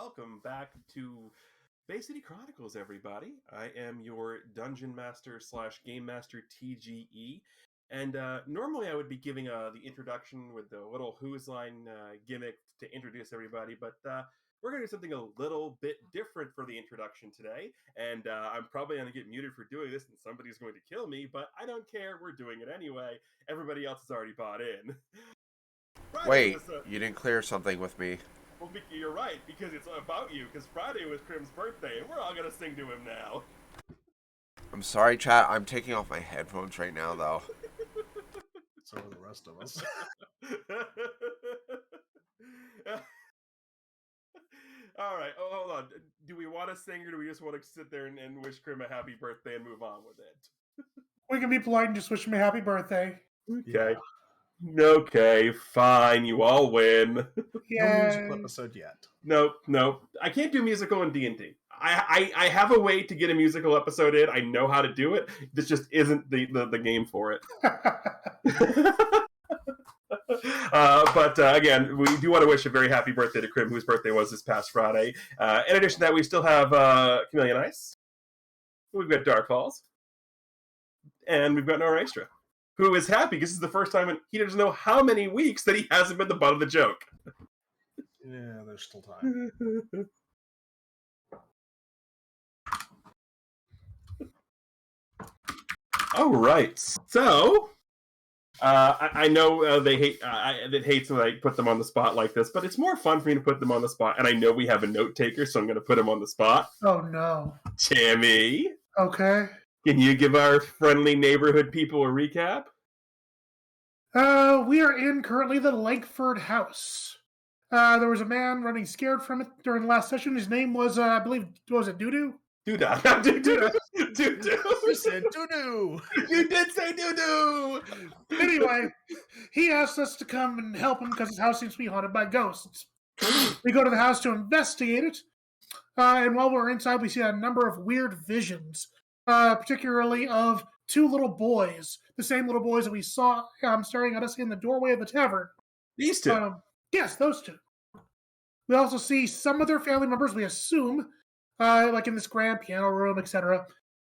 welcome back to Bay City Chronicles, everybody. I am your Dungeon Master / Game Master TGE, and normally I would be giving the introduction with the little Who's Line gimmick to introduce everybody, but we're going to do something a little bit different for the introduction today, and I'm probably going to get muted for doing this, and somebody's going to kill me, but I don't care. We're doing it anyway. Everybody else has already bought in. Wait, you didn't clear something with me. Well, you're right, because it's about you, because Friday was Krim's birthday, and we're all going to sing to him now. I'm sorry, chat. I'm taking off my headphones right now, though. So are the rest of us. All right. Oh, hold on. Do we want to sing, or do we just want to sit there and wish Krim a happy birthday and move on with it? We can be polite and just wish him a happy birthday. Okay. Yeah. Okay, fine. You all win. No musical episode yet. Nope. I can't do musical in D&D. I have a way to get a musical episode in. I know how to do it. This just isn't the game for it. But again, we do want to wish a very happy birthday to Krim, whose birthday was this past Friday. In addition to that, we still have Chameleon Ice. We've got Dark Falls. And we've got Nora Extra, who is happy because this is the first time in he doesn't know how many weeks that he hasn't been the butt of the joke. Yeah, there's still time. All right. So, I know they hate that hates when I put them on the spot like this, but it's more fun for me to put them on the spot. And I know we have a note taker, so I'm going to put him on the spot. Oh, no. Tammy. Okay. Can you give our friendly neighborhood people a recap? We are in currently the Langford house. There was a man running scared from it during the last session. His name was, I believe, was it Doo-Doo? Doo-Dah. Doo-Doo. Doo-Doo. You said doo-doo. You did say doo-doo. Anyway, he asked us to come and help him because his house seems to be haunted by ghosts. We go to the house to investigate it. And while we're inside, we see a number of weird visions, particularly of two little boys, the same little boys that we saw staring at us in the doorway of the tavern. These two? Yes, those two. We also see some of their family members, we assume, like in this grand piano room, etc.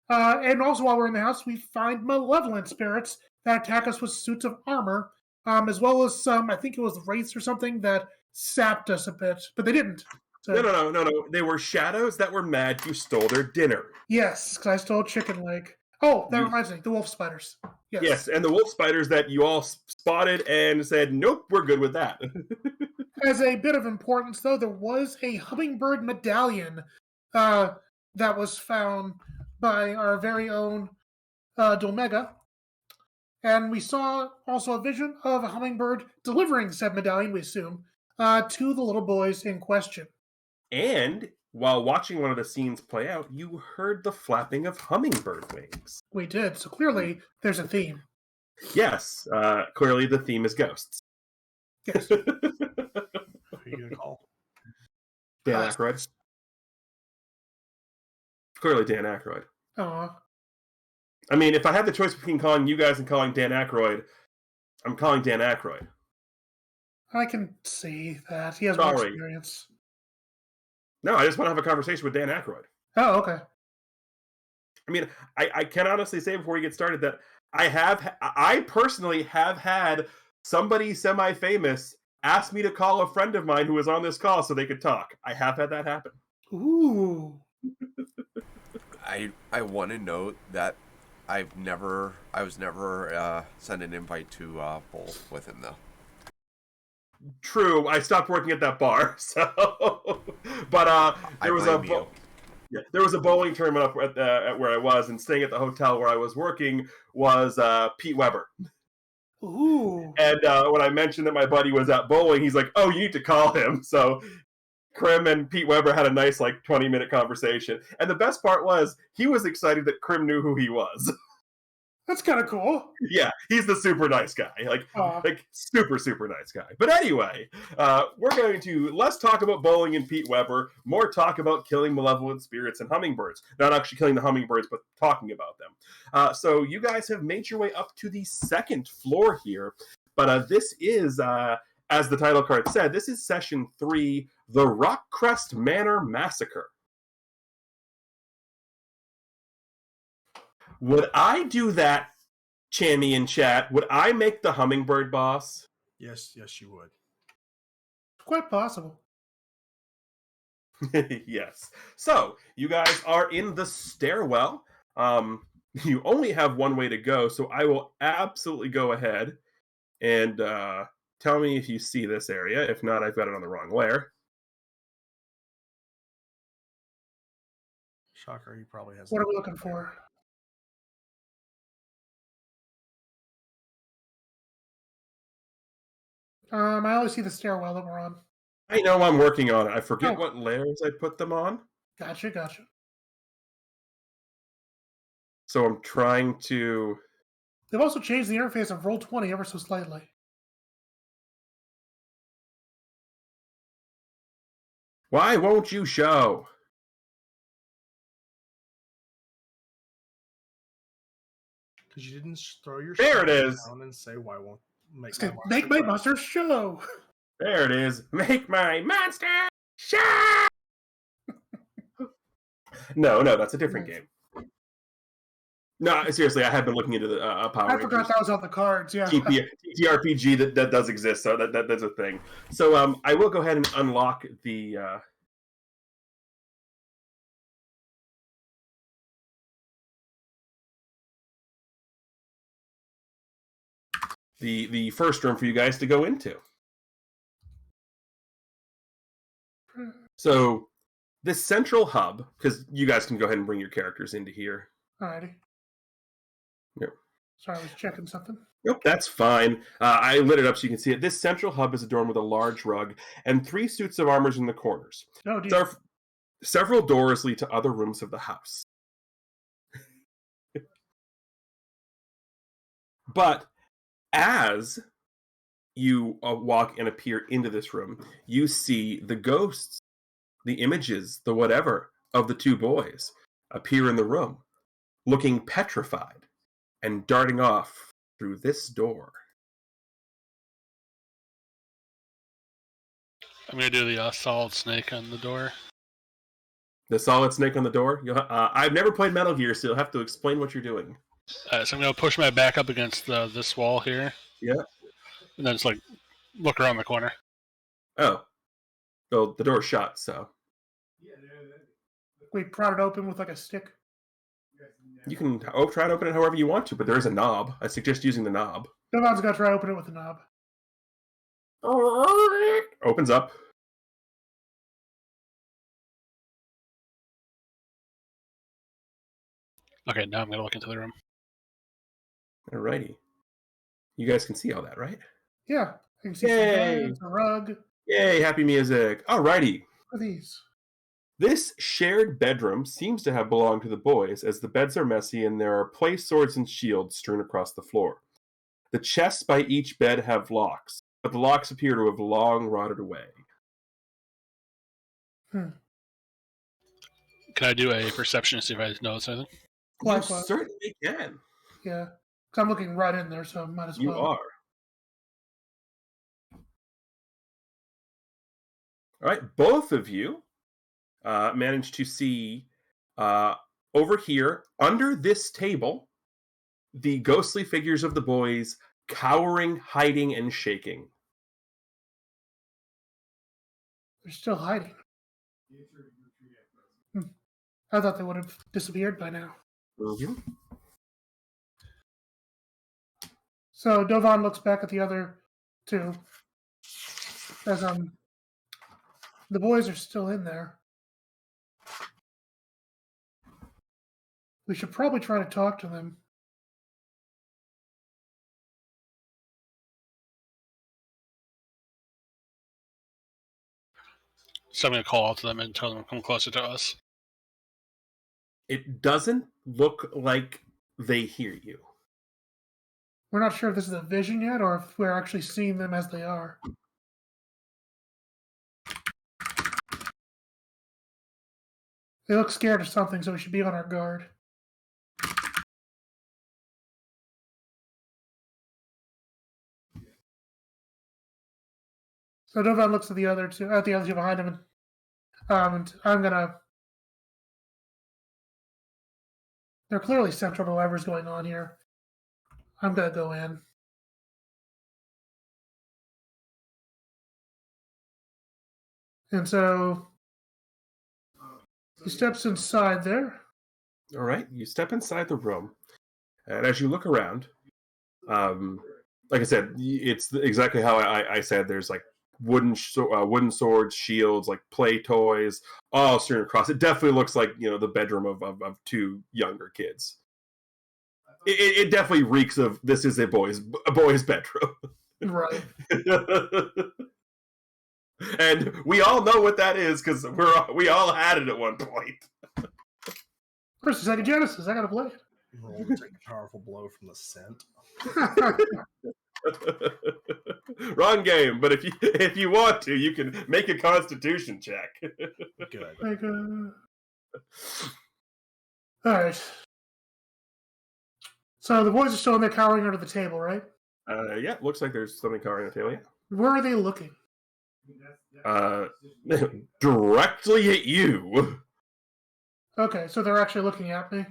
And also while we're in the house, we find malevolent spirits that attack us with suits of armor, as well as some, I think it was wraiths or something, that sapped us a bit, but they didn't. So, No. They were shadows that were mad you stole their dinner. Yes, because I stole chicken leg. Oh, that reminds me, the wolf spiders. Yes, and the wolf spiders that you all spotted and said, nope, we're good with that. As a bit of importance, though, there was a hummingbird medallion that was found by our very own Dolmega. And we saw also a vision of a hummingbird delivering said medallion, we assume, to the little boys in question. And while watching one of the scenes play out, you heard the flapping of hummingbird wings. We did, so clearly there's a theme. Yes, clearly the theme is ghosts. Yes. Who are you going to call? Dan Aykroyd. Clearly Dan Aykroyd. Aw. I mean, if I had the choice between calling you guys and calling Dan Aykroyd, I'm calling Dan Aykroyd. I can see that. He has more experience. No, I just want to have a conversation with Dan Aykroyd. Oh, okay. I mean, I can honestly say before we get started that I personally have had somebody semi-famous ask me to call a friend of mine who was on this call so they could talk. I have had that happen. Ooh. I want to note that I was never sent an invite to bowl with him, though. True, I stopped working at that bar, so. But there was a bowling tournament up at where I was, and staying at the hotel where I was working was Pete Weber. Ooh. And when I mentioned that my buddy was at bowling, he's like, "Oh, you need to call him." So Krim and Pete Weber had a nice 20-minute conversation, and the best part was he was excited that Krim knew who he was. That's kind of cool. Yeah, he's the super nice guy. Like super nice guy. But anyway, we're going to less talk about bowling and Pete Weber, more talk about killing malevolent spirits and hummingbirds. Not actually killing the hummingbirds, but talking about them. So you guys have made your way up to the second floor here. But this is as the title card said, this is Session 3, the Rockcrest Manor Massacre. Would I do that, Chammy in chat? Would I make the hummingbird boss? Yes, you would. Quite possible. Yes. So, you guys are in the stairwell. You only have one way to go, so I will absolutely go ahead and tell me if you see this area. If not, I've got it on the wrong layer. Shocker, he probably has. What are we looking for? I only see the stairwell that we're on. I know I'm working on it. I forget Oh. what layers I put them on. Gotcha. So I'm trying to... They've also changed the interface of Roll20 ever so slightly. Why won't you show? Because you didn't throw your There it is. down and say, "Why won't Make my monster show?" There it is. Make my monster show! No, that's a different game. No, seriously, I have been looking into the Power Rangers. I forgot that was on the cards, yeah. TTRPG that does exist, so that's a thing. So I will go ahead and unlock the... The first room for you guys to go into. So this central hub, because you guys can go ahead and bring your characters into here. Alrighty. Yep. Sorry, I was checking something. Nope, that's fine. I lit it up so you can see it. This central hub is adorned with a large rug and 3 suits of armor in the corners. Oh, dear. Several doors lead to other rooms of the house. But as you walk and appear into this room, you see the ghosts, the images, the whatever of the 2 boys appear in the room, looking petrified and darting off through this door. I'm going to do the solid snake on the door. The solid snake on the door? I've never played Metal Gear, so you'll have to explain what you're doing. So I'm going to push my back up against this wall here. Yeah. And then just look around the corner. Oh. Well, the door's shut, so. We prod it open with a stick. You can try to open it however you want to, but there is a knob. I suggest using the knob. Devon's got to try to open it with the knob. Opens up. Okay, now I'm going to look into the room. Alrighty. You guys can see all that, right? Yeah. You can see Yay! some beds, a rug. Yay, happy music. Alrighty. What are these? This shared bedroom seems to have belonged to the boys, as the beds are messy and there are play swords and shields strewn across the floor. The chests by each bed have locks, but the locks appear to have long rotted away. Can I do a perception to see if I notice anything? You certainly can. Yeah. Because I'm looking right in there, so I might as well. You are. All right, both of you managed to see over here, under this table, the ghostly figures of the boys cowering, hiding, and shaking. They're still hiding. I thought they would have disappeared by now. Mm-hmm. So Dovan looks back at the other 2. As the boys are still in there. We should probably try to talk to them. So I'm going to call out to them and tell them to come closer to us. It doesn't look like they hear you. We're not sure if this is a vision yet or if we're actually seeing them as they are. They look scared of something, so we should be on our guard. So Dovan looks at the other two behind him, and I'm gonna. They're clearly central to whatever's going on here. I'm gonna go in. And so he steps inside there. All right, you step inside the room, and as you look around, like I said, it's exactly how I said. There's like wooden swords, shields, like play toys, all strewn across. It definitely looks like the bedroom of two younger kids. It definitely reeks of this is a boy's bedroom, Right? and we all know what that is because we all had it at one point. First, Sega Genesis. I gotta play it. Roll to take a powerful blow from the scent. Wrong game, but if you want to, you can make a Constitution check. Good. Like, all right. So the boys are still in there cowering under the table, right? Yeah, looks like there's something covering the table. Yeah. Where are they looking? Directly at you. Okay, so they're actually looking at me.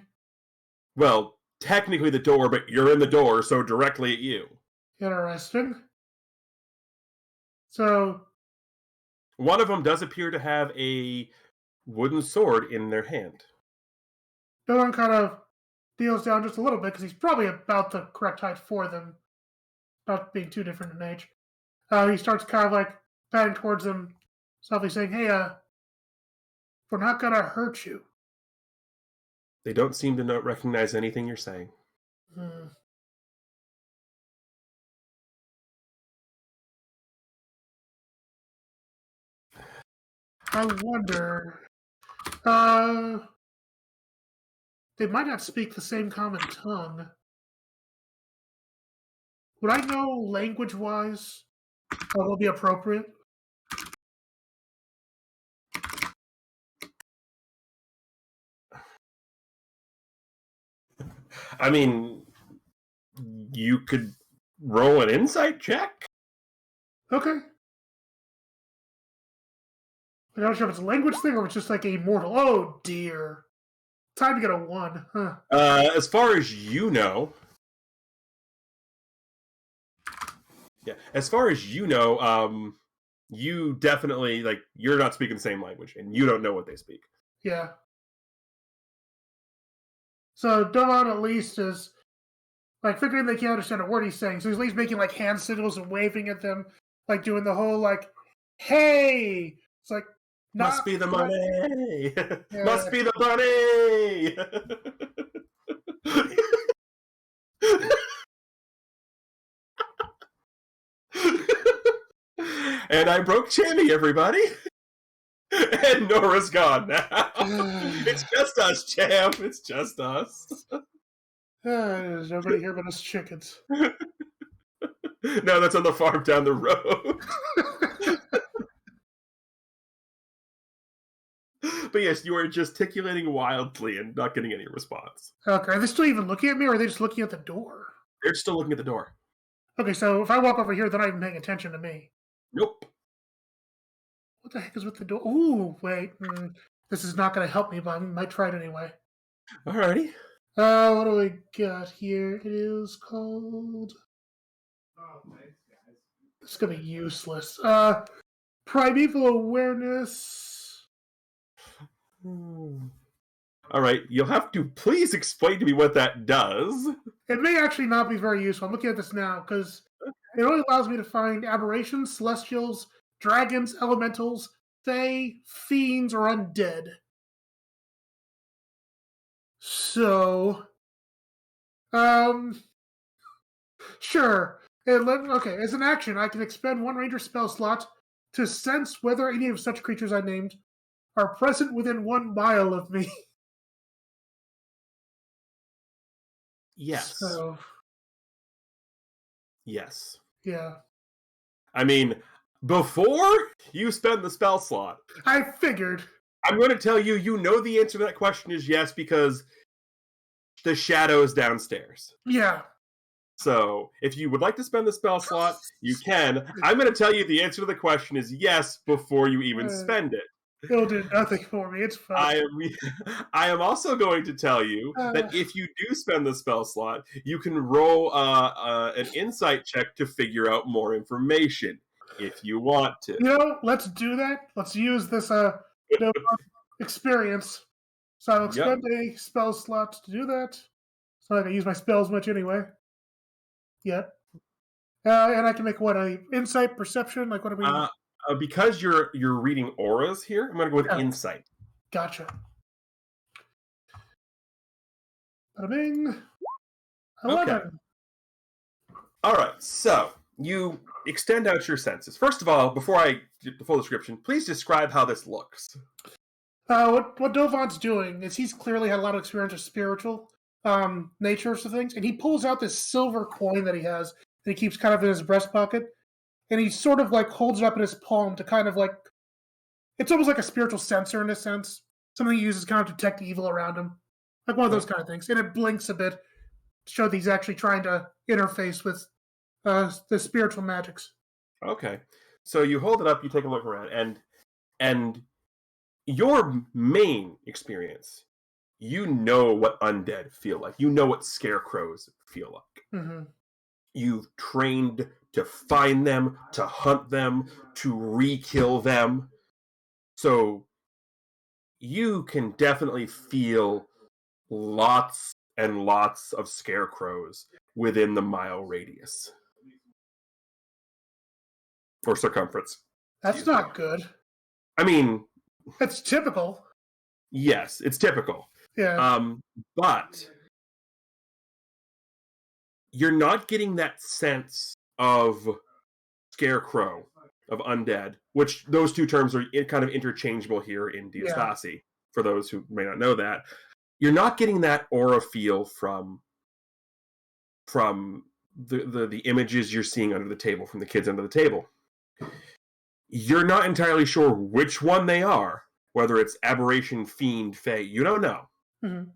Well, technically the door, but you're in the door, so directly at you. Interesting. So one of them does appear to have a wooden sword in their hand. Dylan kind of deals down just a little bit because he's probably about the correct height for them, not being too different in age. He starts kind of like patting towards them, softly saying, "Hey, we're not gonna hurt you." They don't seem to recognize anything you're saying. I wonder. They might not speak the same common tongue. Would I know language-wise what will be appropriate? I mean, you could roll an insight check. Okay. I'm not sure if it's a language thing or if it's just like a mortal. Oh dear. Time to get a 1. Huh. As far as you know, you definitely you're not speaking the same language, and you don't know what they speak. Yeah. So Dolan at least is figuring they can't understand a word he's saying, so he's at least making hand signals and waving at them, doing the whole hey. It's must be the money. Yeah. Must be the money. And I broke Chammy, everybody. And Nora's gone now. It's just us, Cham. It's just us. There's nobody here but us chickens. No, that's on the farm down the road. But yes, you are gesticulating wildly and not getting any response. Okay, are they still even looking at me, or are they just looking at the door? They're still looking at the door. Okay, so if I walk over here, they're not even paying attention to me. Nope. What the heck is with the door? Ooh, wait. This is not going to help me, but I might try it anyway. Alrighty. What do we got here? It is called... It's going to be useless. Primeval Awareness... All right, you'll have to please explain to me what that does. It may actually not be very useful. I'm looking at this now because it only allows me to find aberrations, celestials, dragons, elementals, fae, fiends, or undead. So, sure. Okay, as an action, I can expend 1 ranger spell slot to sense whether any of such creatures I named are present within 1 mile of me. Yes. So, yes. yeah. I mean, before you spend the spell slot, I figured. I'm going to tell you, the answer to that question is yes, because the shadow is downstairs. Yeah. So, if you would like to spend the spell slot, you can. I'm going to tell you the answer to the question is yes before you even spend it. It'll do nothing for me. It's fine. I am also going to tell you that if you do spend the spell slot, you can roll an insight check to figure out more information if you want to. Let's do that. Let's use this experience. So I'll expend a spell slot to do that. So I can use my spells much anyway. Yep. And I can make a insight, perception? Like what do we because you're reading auras here, I'm going to go with insight. Gotcha. Bada bing. 11. Okay. All right, so you extend out your senses. First of all, before I get the full description, please describe how this looks. What Dovan's doing is he's clearly had a lot of experience with spiritual natures of things, and he pulls out this silver coin that he has that he keeps kind of in his breast pocket, and he sort of like holds it up in his palm to kind of like, it's almost like a spiritual sensor in a sense, something he uses kind of to detect evil around him, like one of those kind of things, and it blinks a bit to show that he's actually trying to interface with the spiritual magics. Okay, so you hold it up, you take a look around, and your main experience, you know what undead feel like. You know what scarecrows feel like. Mm-hmm. You've trained to find them, to hunt them, to re-kill them. So you can definitely feel lots and lots of scarecrows within the mile radius. Or circumference. That's not good. I mean... That's typical. Yes, it's typical. Yeah. But you're not getting that sense of scarecrow, of undead, which those two terms are kind of interchangeable here in Diastasi, for those who may not know that. You're not getting that aura feel from the images you're seeing under the table, from the kids under the table. You're not entirely sure which one they are, whether it's aberration, fiend, fae, you don't know. Mm-hmm.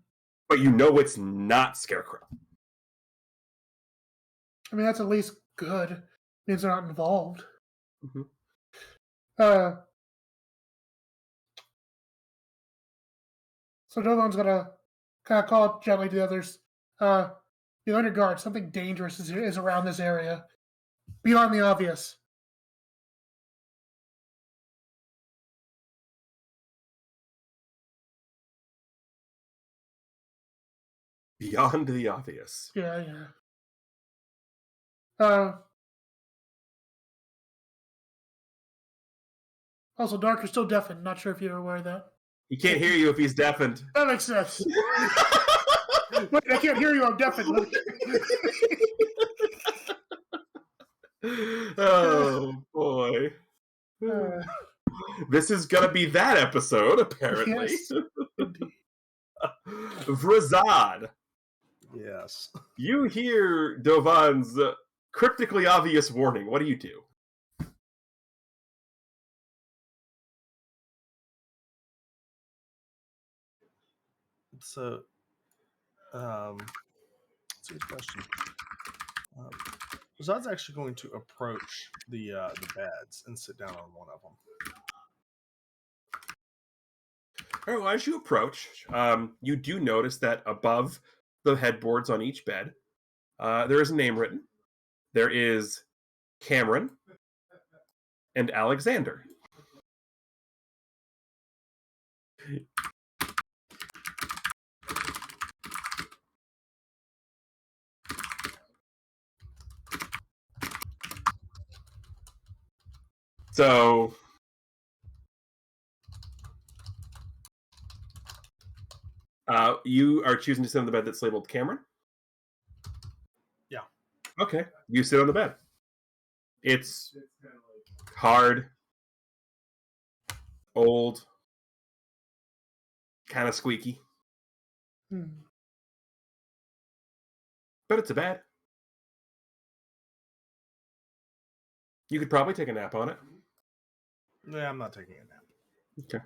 But you know it's not scarecrow. I mean, that's at least good. It means they're not involved. Mm-hmm. So Dovan's gonna kind of call it gently to the others. Be on your guard. Something dangerous is around this area. Beyond the obvious. Beyond the obvious. Yeah. Also, Dark is still deafened. Not sure if you're aware of that. He can't hear you if he's deafened. That makes sense. Wait, I can't hear you. I'm deafened. Oh, boy. This is going to be that episode, apparently. Yes. Vrazad. Yes. You hear Dovan's cryptically obvious warning. What do you do? So, that's a good question. Zod's actually going to approach the beds and sit down on one of them. All right, well, as you approach, you do notice that above the headboards on each bed, there is a name written. There is Cameron and Alexander. So, you are choosing to sit on the bed that's labeled Cameron? Yeah. Okay, you sit on the bed. It's hard, old, kind of squeaky. But it's a bed. You could probably take a nap on it. Yeah, I'm not taking a nap. Okay.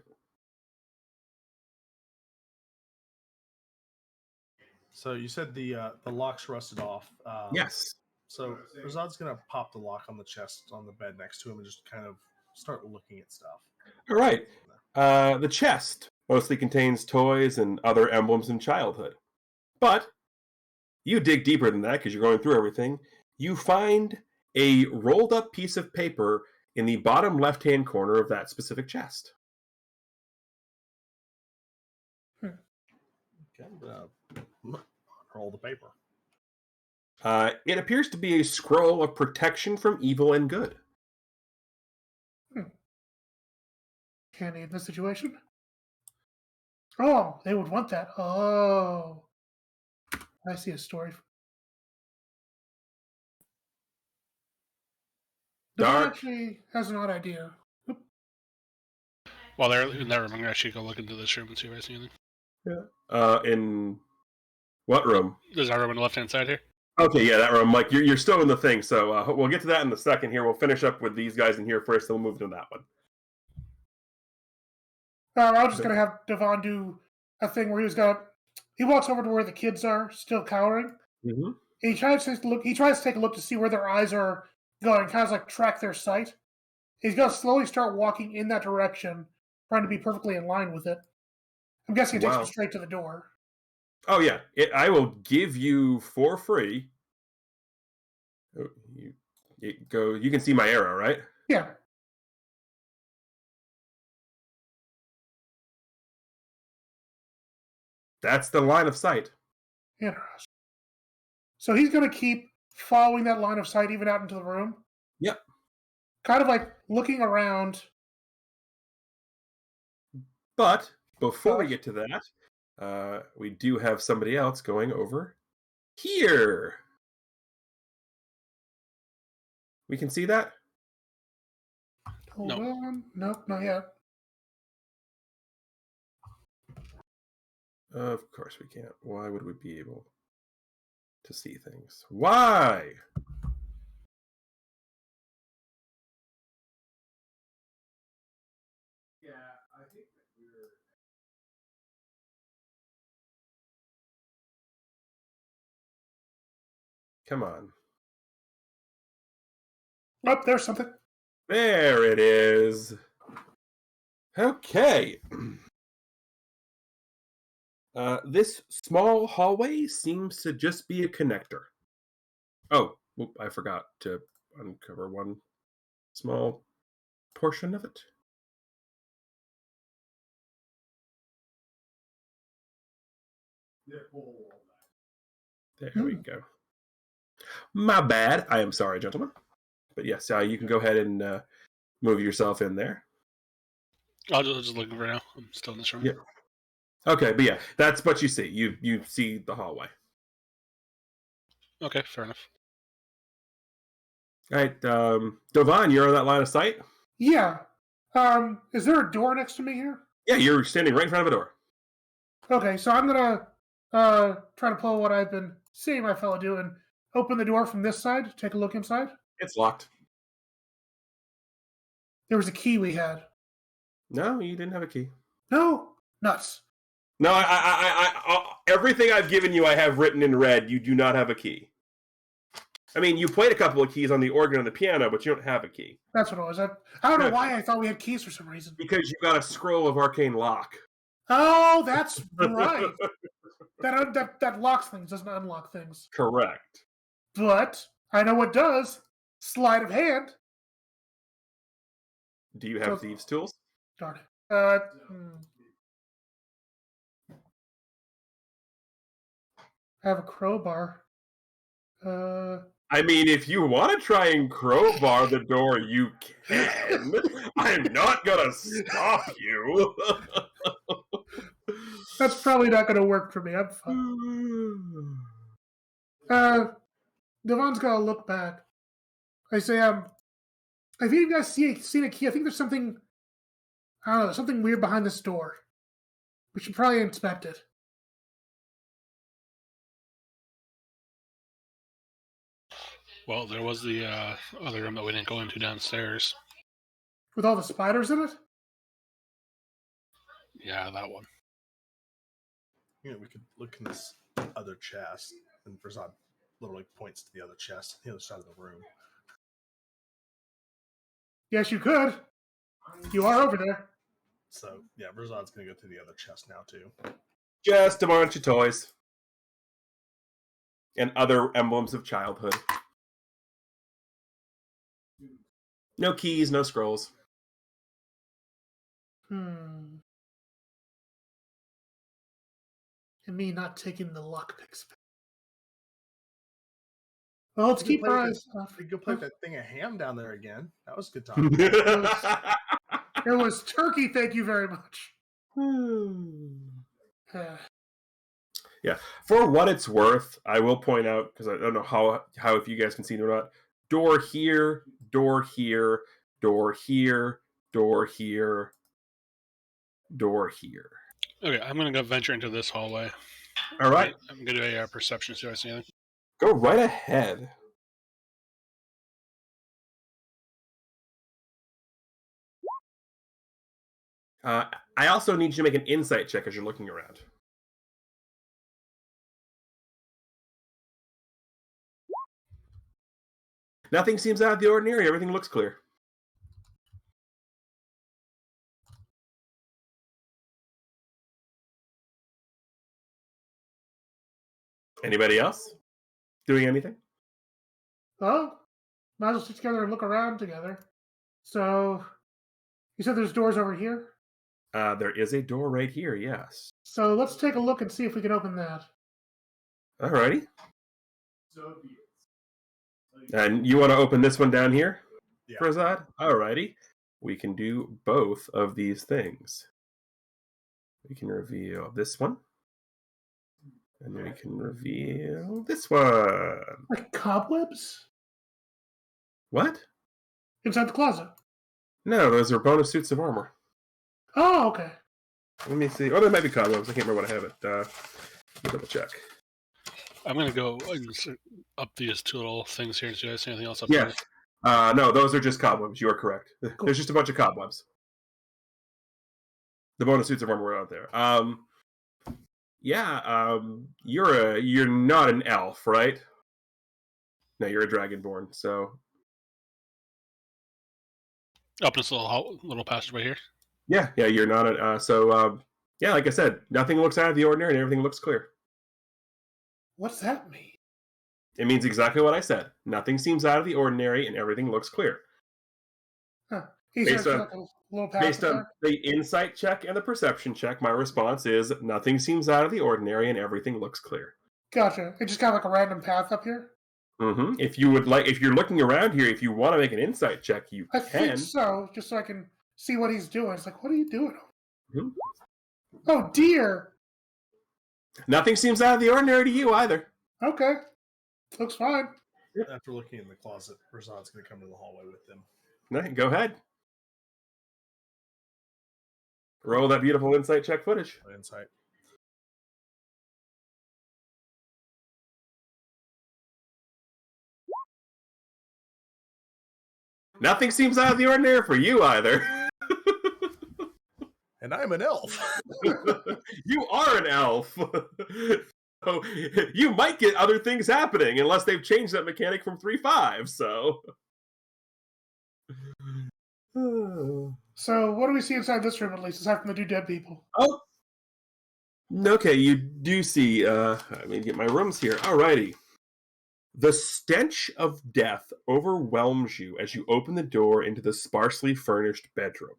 So you said the lock's rusted off. Yes. So Razad's gonna pop the lock on the chest on the bed next to him and just kind of start looking at stuff. All right. The chest mostly contains toys and other emblems in childhood. But you dig deeper than that because you're going through everything. You find a rolled up piece of paper in the bottom left-hand corner of that specific chest. Okay, roll the paper. It appears to be a scroll of protection from evil and good. Handy in this situation. Oh, they would want that. Oh, I see a story. Devon Dark. actually has an odd idea. Oop. While they're in that room, I'm gonna actually go look into this room and see if I see anything. In what room? There's our room on the left-hand side here. Okay, yeah, that room. Mike, you're still in the thing, so we'll get to that in a second here. We'll finish up with these guys in here first, then we'll move to that one. I'm just gonna have Devon do a thing where he walks over to where the kids are, still cowering. Mm-hmm. He tries to look. He tries to take a look to see where their eyes are going, kind of like track their sight. He's gonna slowly start walking in that direction, trying to be perfectly in line with it. I'm guessing it takes Wow. him straight to the door. Oh yeah, I will give you for free. You can see my arrow, right? Yeah. That's the line of sight. Interesting. So he's gonna keep following that line of sight even out into the room. Yep. Kind of like looking around. But before we get to that, we do have somebody else going over here. We can see that? Hold No. on. Nope, not yet. Of course we can't. Why would we be able to see things? Why? Yeah, I think that we're... Come on. Oh, there's something. There it is. Okay. This small hallway seems to just be a connector. Oh, I forgot to uncover one small portion of it. There we go. My bad. I am sorry, gentlemen. But yes, you can go ahead and move yourself in there. I'll just look for now. I'm still in this room. Yeah. Okay, but yeah, that's what you see. You see the hallway. Okay, fair enough. All right, Dovan, you're on that line of sight? Yeah. Is there a door next to me here? Yeah, you're standing right in front of a door. Okay, so I'm gonna try to pull what I've been seeing my fellow do and open the door from this side, take a look inside. It's locked. There was a key we had. No, you didn't have a key. No, nuts. No, I everything I've given you, I have written in red. You do not have a key. I mean, you played a couple of keys on the organ and the piano, but you don't have a key. That's what it was. I don't know why I thought we had keys for some reason. Because you got a scroll of arcane lock. Oh, that's right. that locks things, doesn't unlock things. Correct. But I know what does. Sleight of hand. Do you have thieves' tools? Darn it. I have a crowbar. I mean, if you want to try and crowbar the door, you can. I'm not gonna stop you. That's probably not going to work for me. I'm fine. Devon's got to look back. I say, have you guys seen a key? I think there's something, I don't know, something weird behind this door. We should probably inspect it. Well, there was the other room that we didn't go into downstairs. With all the spiders in it? Yeah, that one. Yeah, we could look in this other chest, and Verzad literally points to the other chest, the other side of the room. Yes, you could. You are over there. So yeah, Verzad's gonna go through the other chest now too. Just a bunch of toys. And other emblems of childhood. No keys, no scrolls. And me not taking the lockpicks. Well, let's keep our eyes off. We go play that thing of ham down there again. That was a good time. It was turkey, thank you very much. Yeah. For what it's worth, I will point out, because I don't know how if you guys can see it or not, door here, door here, door here, door here, door here. Okay, I'm going to go venture into this hallway. All right. I'm going to do a perception to see if I see anything. Go right ahead. I also need you to make an insight check as you're looking around. Nothing seems out of the ordinary. Everything looks clear. Anybody else doing anything? Well, might as well sit together and look around together. So, you said there's doors over here? There is a door right here, yes. So let's take a look and see if we can open that. Alrighty. And you want to open this one down here, Yeah. Prasad? Alrighty. We can do both of these things. We can reveal this one. And we can reveal this one. Like cobwebs? What? Inside the closet. No, those are bonus suits of armor. Oh, okay. Let me see. Oh, there might be cobwebs. I can't remember what I have it. Let me double check. I'm going to go up these two little things here and see if I see anything else up Yeah. No, those are just cobwebs. You are correct. Cool. There's just a bunch of cobwebs. The bonus suits of armor are out there. You're not an elf, right? No, you're a dragonborn. So Up this little passageway here. yeah, you're not an. Yeah, like I said, nothing looks out of the ordinary, and everything looks clear. What's that mean? It means exactly what I said. Nothing seems out of the ordinary, and everything looks clear. Huh. Based on- like a little Based passage on the insight check and the perception check, my response is nothing seems out of the ordinary, and everything looks clear. Gotcha. It's just kind of like a random path up here? Mm-hmm. If you're looking around here, if you want to make an insight check, you I can. think so, just so I can see what he's doing. It's like, what are you doing? Mhm. Oh, dear. Nothing seems out of the ordinary to you either. Okay. Looks fine. After looking in the closet, Verzad's going to come to the hallway with them. All right, go ahead. Roll that beautiful insight check footage. Insight. Nothing seems out of the ordinary for you either. And I'm an elf. You are an elf. So you might get other things happening unless they've changed that mechanic from 3.5, so. So, what do we see inside this room, at least, aside from the two dead people? Oh. Okay, you do see, let me get my rooms here. Alrighty. The stench of death overwhelms you as you open the door into the sparsely furnished bedroom.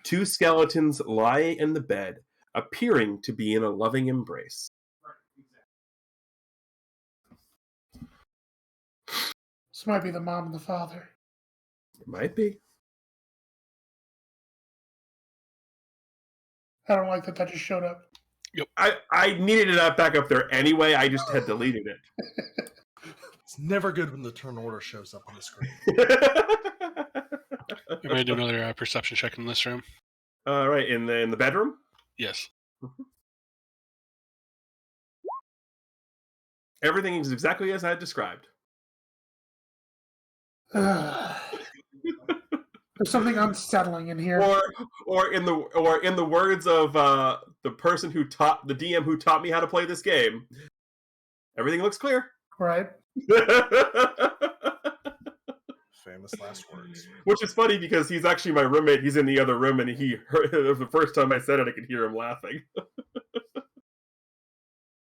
Two skeletons lie in the bed, appearing to be in a loving embrace. This might be the mom and the father. It might be. I don't like that just showed up. I needed it back up there anyway, I just had deleted it. It's never good when the turn order shows up on the screen. I'm going to do another perception check in this room. All right, in the bedroom? Yes. Everything is exactly as I had described. There's something unsettling in here. Or in the words of the person who taught the DM who taught me how to play this game, Everything looks clear. Right. Famous last words. Which is funny because he's actually my roommate. He's in the other room, and he heard the first time I said it, I could hear him laughing.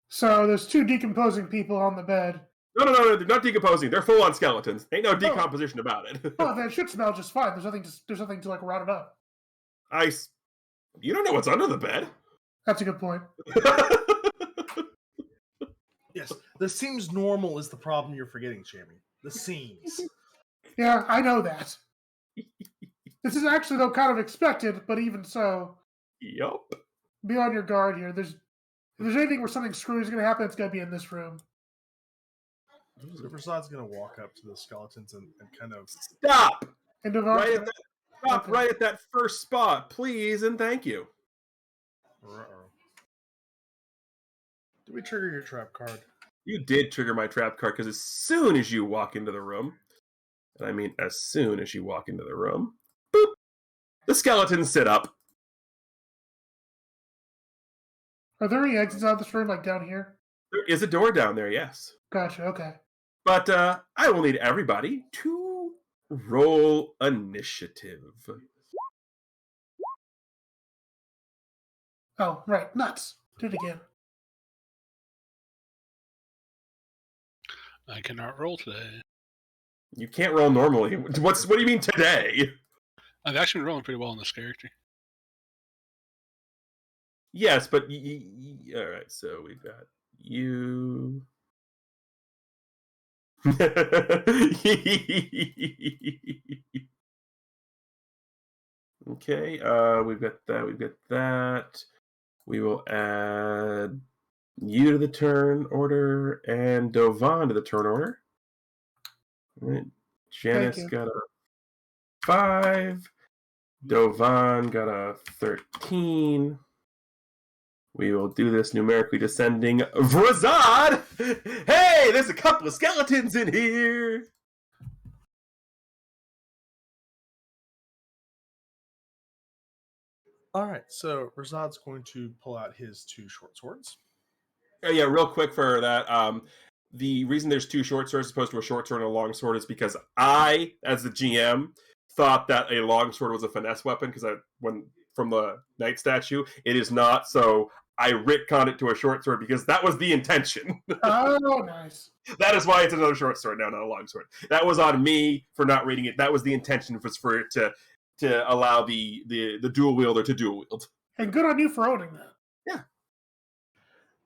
So there's 2 decomposing people on the bed. No, they're not decomposing. They're full on skeletons. Ain't no decomposition about it. Oh, that should smell just fine. There's nothing to like rot it up. You don't know what's under the bed. That's a good point. Yes, the seems normal is the problem you're forgetting, Jamie. The seams. Yeah, I know that. This is actually though kind of expected, but even so, Yup. be on your guard here. If there's anything where something screwy is going to happen, it's going to be in this room. So Prasad's going to walk up to the skeletons and kind of... Stop! And Devon, Stop right at that first spot, please, and thank you. Uh-oh. Did we trigger your trap card? You did trigger my trap card, because as soon as you walk into the room, and I mean as soon as you walk into the room, boop, the skeletons sit up. Are there any exits out of this room, like down here? There is a door down there, yes. Gotcha, okay. But I will need everybody to roll initiative. Oh, right, nuts. Do it again. I cannot roll today. You can't roll normally. What do you mean today? I've actually been rolling pretty well in this character. Yes, but all right. So we've got you. Okay. We've got that. We've got that. We will add you to the turn order and Dovan to the turn order. All right. Janice got a 5. Dovan got a 13. We will do this numerically descending. Vrazad! Hey, there's a couple of skeletons in here! All right, so Razad's going to pull out his 2 short swords. Oh, yeah, real quick for that. The reason there's 2 short swords as opposed to a short sword and a long sword is because I, as the GM, thought that a long sword was a finesse weapon because from the knight statue, it is not. So I retconned it to a short sword because that was the intention. Oh, nice. That is why it's another short sword now, not a long sword. That was on me for not reading it. That was the intention, was for it to allow the dual wielder to dual wield. And good on you for owning that. Yeah.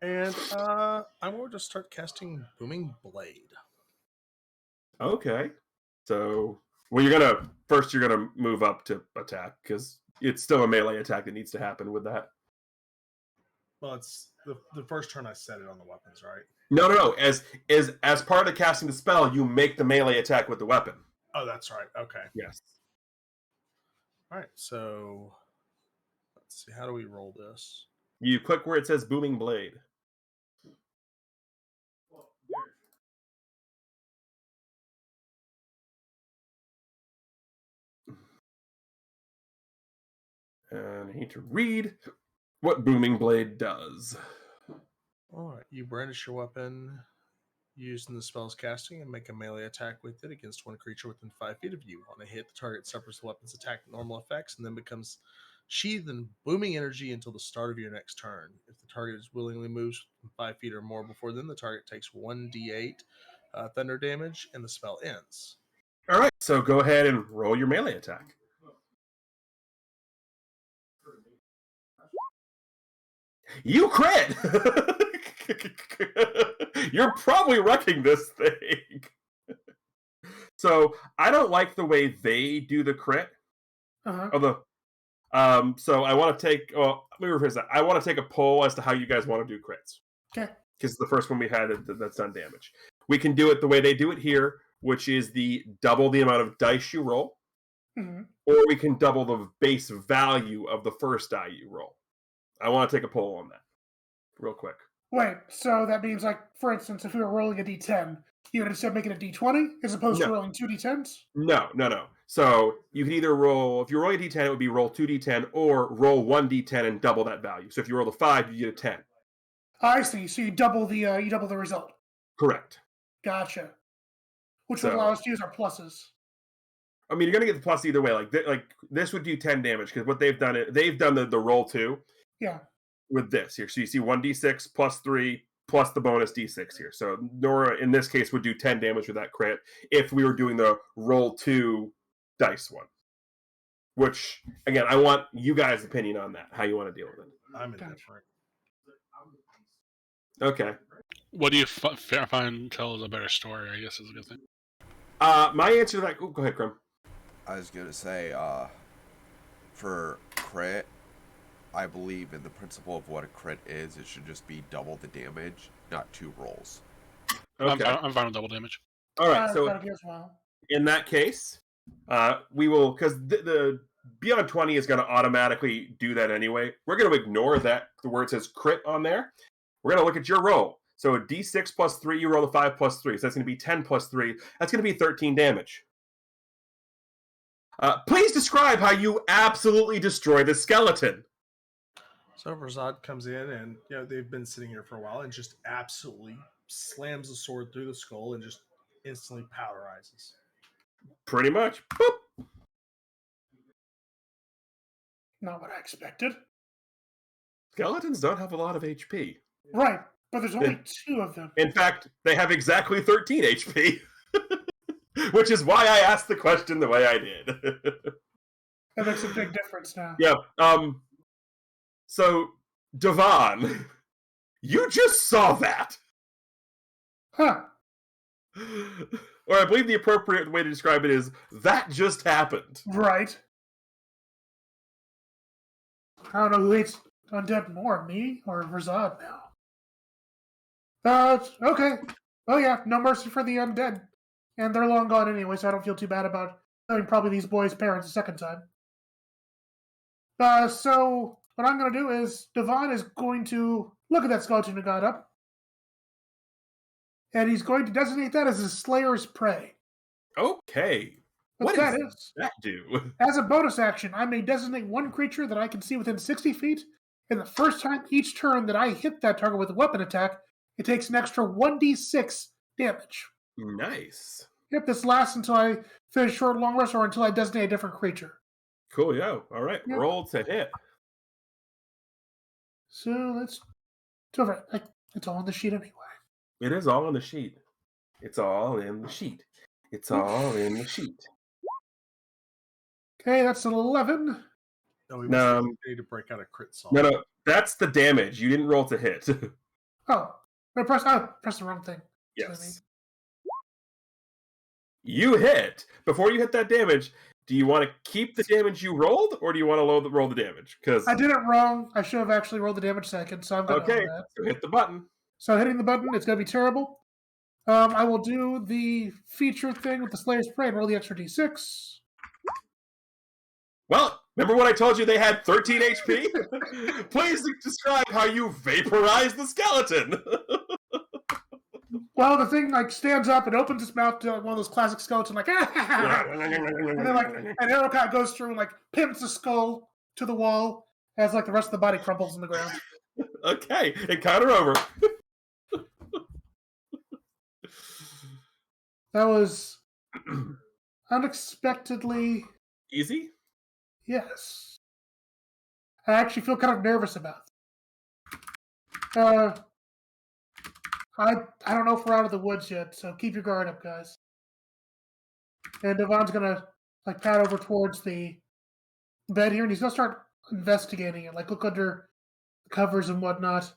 And I'm going to start casting Booming Blade. Okay. So, well, you're gonna move up to attack because it's still a melee attack that needs to happen with that. Well, it's the first turn I set it on the weapons, right? No. As part of casting the spell, you make the melee attack with the weapon. Oh, that's right. Okay. Yes. All right. So let's see. How do we roll this? You click where it says Booming Blade. And I need to read what Booming Blade does. All right. You brandish your weapon used in the spell's casting and make a melee attack with it against one creature within 5 feet of you. On a hit, the target suffers the weapon's attack normal effects and then becomes sheathed in booming energy until the start of your next turn. If the target is willingly moves 5 feet or more before then, the target takes 1d8 thunder damage and the spell ends. All right, so go ahead and roll your melee attack. You crit! You're probably wrecking this thing. So I don't like the way they do the crit. So I want to take. Well, let me rephrase that. I want to take a poll as to how you guys want to do crits. Okay. Because the first one we had that's done damage. We can do it the way they do it here, which is double the amount of dice you roll, or we can double the base value of the first die you roll. I want to take a poll on that, real quick. Wait, so that means, like, for instance, if we were rolling a d10, you would instead make it a d20 as opposed to rolling 2 d10s? No. So you can either roll, if you're rolling a d10, it would be roll 2d10 or roll 1d10 and double that value. So if you roll a 5, you get a 10. I see. So you double the result. Correct. Gotcha. Which would allow us to use our pluses. I mean, you're going to get the plus either way. Like this would do 10 damage because what they've done the roll 2. Yeah. With this here. So you see 1d6 plus 3 plus the bonus d6 here. So Nora, in this case, would do 10 damage with that crit if we were doing the roll 2 dice one. Which, again, I want you guys' opinion on that, how you want to deal with it. I'm indifferent. Okay. What do you find tells a better story, I guess is a good thing. My answer to that... Oh, go ahead, Crum. I was going to say, for crit, I believe in the principle of what a crit is. It should just be double the damage, not 2 rolls. Okay. I'm fine with double damage. All right, so in that case, we will... Because the Beyond 20 is going to automatically do that anyway. We're going to ignore that, the word says crit on there. We're going to look at your roll. So a d6 plus 3, you roll a 5 plus 3. So that's going to be 10 plus 3. That's going to be 13 damage. Please describe how you absolutely destroy the skeleton. So Verzad comes in and they've been sitting here for a while and just absolutely slams the sword through the skull and just instantly powderizes. Pretty much. Boop. Not what I expected. Skeletons don't have a lot of HP. Right, but there's only 2 of them. In fact, they have exactly 13 HP. Which is why I asked the question the way I did. That makes a big difference now. Yeah. So, Devon, you just saw that. Huh. Or I believe the appropriate way to describe it is, that just happened. Right. I don't know who hates undead more, me or Verzad now. Okay. Oh yeah, no mercy for the undead. And they're long gone anyway, so I don't feel too bad about killing probably these boys' parents a second time. So what I'm going to do is, Devon is going to look at that skeleton who got up, and he's going to designate that as his Slayer's Prey. Okay. What does that do? As a bonus action, I may designate one creature that I can see within 60 feet, and the first time each turn that I hit that target with a weapon attack, it takes an extra 1d6 damage. Nice. Yep, this lasts until I finish short long rest or until I designate a different creature. Cool, yo. All right, yep. Roll to hit. So let's do it. It's all on the sheet anyway. It is all on the sheet. It's all in the sheet. It's all in the sheet. Okay, that's an 11. No, we need to break out a crit song. No, that's the damage. You didn't roll to hit. Oh, I pressed the wrong thing. Yes. You hit. Before you hit that damage, do you want to keep the damage you rolled, or do you want to roll the damage? Because I did it wrong. I should have actually rolled the damage second, so I'm going to own that. So hit the button. So hitting the button, it's going to be terrible. I will do the feature thing with the Slayer's Prey and roll the extra d6. Well, remember what I told you they had 13 HP? Please describe how you vaporize the skeleton. Well, the thing stands up and opens its mouth to one of those classic skeletons, and then an arrow kind of goes through and pins the skull to the wall as the rest of the body crumples in the ground. Okay, encounter over. That was unexpectedly easy. Yes, I actually feel kind of nervous about it. I don't know if we're out of the woods yet, so keep your guard up, guys. And Devon's gonna pat over towards the bed here, and he's gonna start investigating it, look under the covers and whatnot.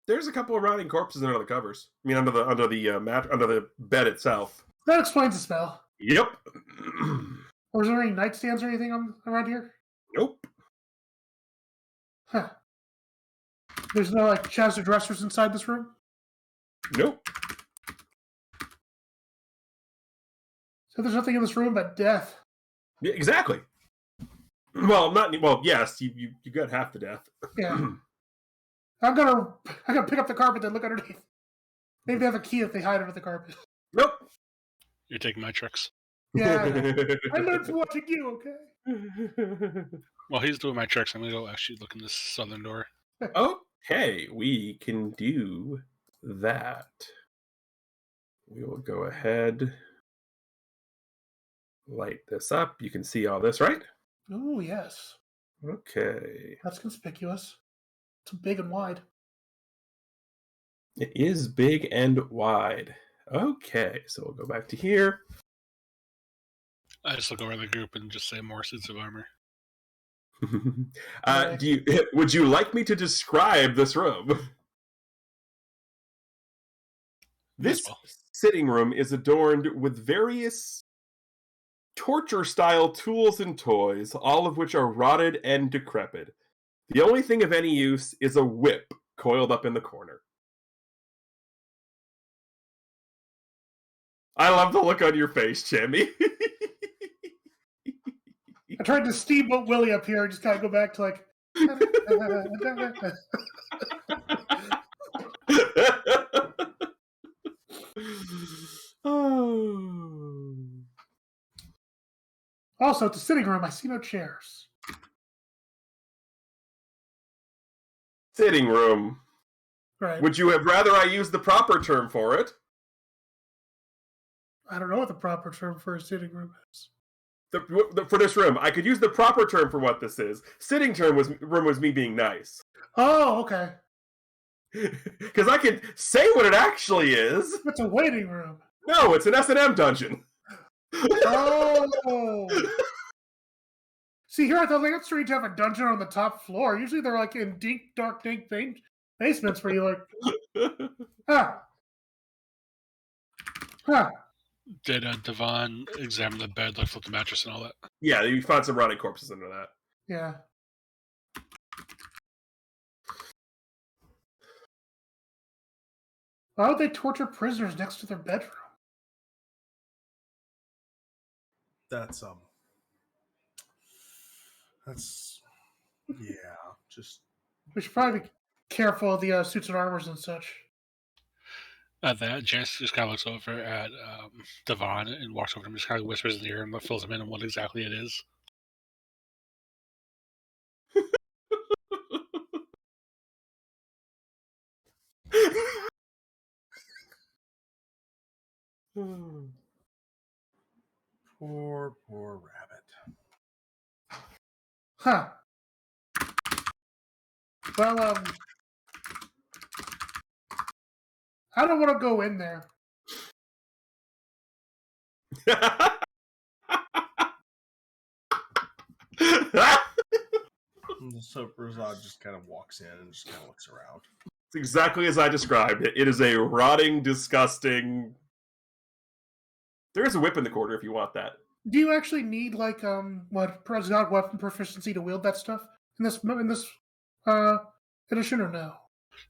There's a couple of rotting corpses under the covers. I mean, under the bed itself. That explains the spell. Yep. Or is there any nightstands or anything around here? Nope. Huh. There's no chests or dressers inside this room? Nope. So there's nothing in this room but death. Yeah, exactly. Yes, you got half the death. Yeah. I'm gonna pick up the carpet and look underneath. Maybe they have a key if they hide under the carpet. Nope. You're taking my tricks. Yeah. I learned from watching you, okay? While he's doing my tricks, I'm gonna go actually look in this southern door. Okay, we can do that. We will go ahead, light this up. You can see all this, right? Oh, yes. Okay. That's conspicuous. It's big and wide. It is big and wide. Okay, so we'll go back to here. I just look over the group and just say more suits of armor. Would you like me to describe this room? This sitting room is adorned with various torture-style tools and toys, all of which are rotted and decrepit. The only thing of any use is a whip coiled up in the corner. I love the look on your face, Chammy. I tried to steamboat Willie up here and just kind of go back to like. Oh. Also, at the sitting room, I see no chairs. Sitting room. Right. Would you have rather I use the proper term for it? I don't know what the proper term for a sitting room is. For this room, I could use the proper term for what this is. Sitting room was me being nice. Oh, okay. Because I can say what it actually is. It's a waiting room. No, it's an S&M dungeon. Oh. See, here at the Land Street, you have a dungeon on the top floor. Usually they're like in deep, dark, dank basements where you like, Did Devon examine the bed, look at the mattress and all that? Yeah, you found some rotting corpses under that. Yeah. Why would they torture prisoners next to their bedroom? That's yeah, just We should probably be careful of the suits and armors and such. At that, Jess just kind of looks over at Devon and walks over to him, just kind of whispers in the ear and fills him in on what exactly it is. poor rabbit. Huh. Well, I don't want to go in there. So Razad just kind of walks in and just kind of looks around. It's exactly as I described it. It is a rotting, disgusting... There is a whip in the corner if you want that. Do you actually need like Razad weapon proficiency to wield that stuff in this edition or no?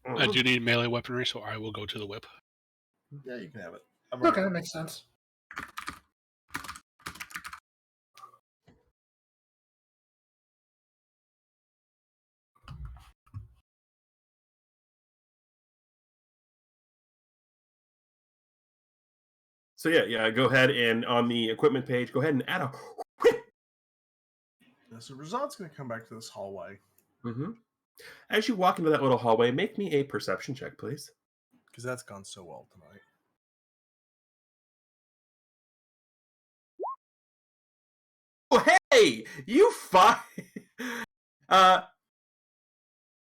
I do need melee weaponry, so I will go to the whip. Yeah, you can have it. Okay, that makes sense. So yeah, go ahead and on the equipment page, go ahead and add a whip. So Razad's going to come back to this hallway. Mm-hmm. As you walk into that little hallway, make me a perception check, please. Because that's gone so well tonight. Oh, hey! You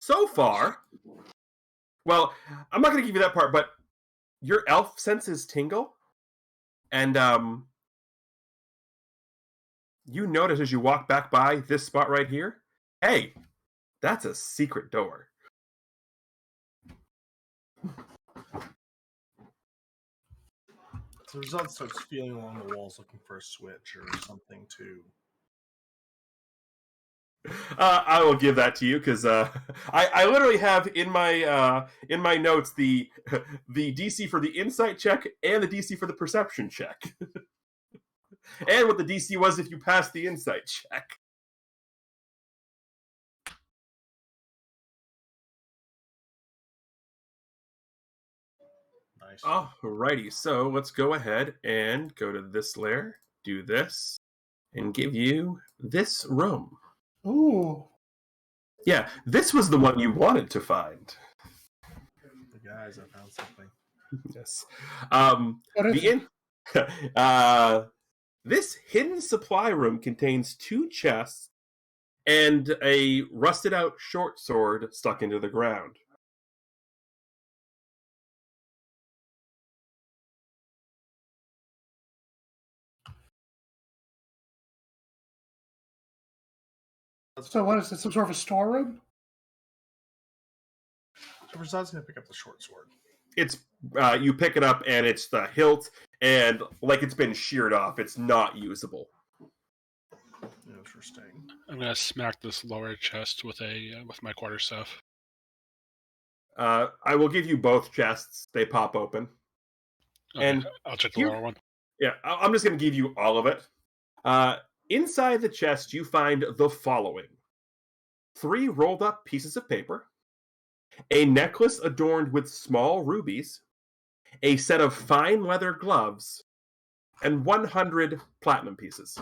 so far... Well, I'm not going to give you that part, but your elf senses tingle. And you notice as you walk back by this spot right here, hey, that's a secret door. So Razad starts feeling along the walls looking for a switch or something to... I will give that to you because I literally have in my notes the DC for the insight check and the DC for the perception check, and what the DC was if you passed the insight check. Nice. Alrighty, so let's go ahead and go to this layer, do this, and give you this room. Ooh. Yeah, this was the one you wanted to find. guys, I found something. Yes. What is it? This hidden supply room contains 2 chests and a rusted out short sword stuck into the ground. So what is this? Some sort of a storeroom? So Prasad's gonna pick up the short sword. It's you pick it up and it's the hilt, and like it's been sheared off. It's not usable. Interesting. I'm gonna smack this lower chest with my quarterstaff. I will give you both chests. They pop open. Okay, And I'll check the here- lower one. Yeah, I'm just going to give you all of it. Inside the chest, you find the following: 3 rolled up pieces of paper, a necklace adorned with small rubies, a set of fine leather gloves, and 100 platinum pieces.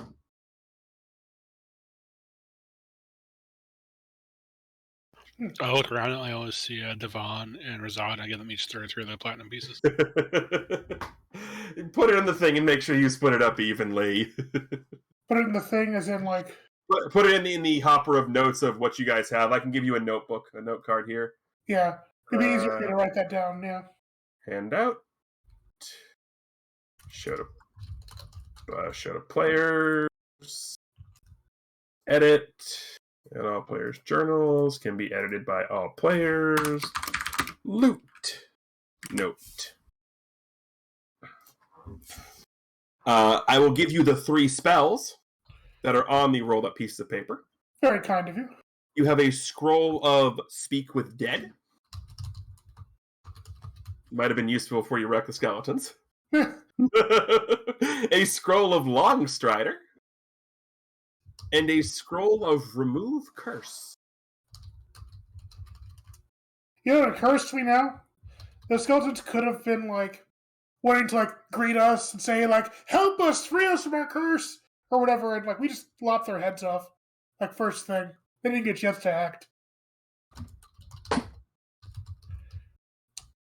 I look around and I always see Devon and Razad. I give them each 33 of the platinum pieces. Put it in the thing and make sure you split it up evenly. Put it in the thing, as in like. Put it in the hopper of notes of what you guys have. I can give you a notebook, a note card here. Yeah, it'd be easier for me to write that down. Yeah. Hand out. Show to players. Edit. And all players' journals can be edited by all players. Loot. Note. I will give you the 3 spells that are on the rolled up piece of paper. Very kind of you. You have a scroll of Speak with Dead. Might have been useful for you wreck the skeletons. A scroll of Longstrider. And a scroll of Remove Curse. You know what occurs to me now? The skeletons could have been like wanting to like greet us and say like, "Help us, free us from our curse," or whatever, and like we just lop their heads off, like first thing. They didn't get a chance to act.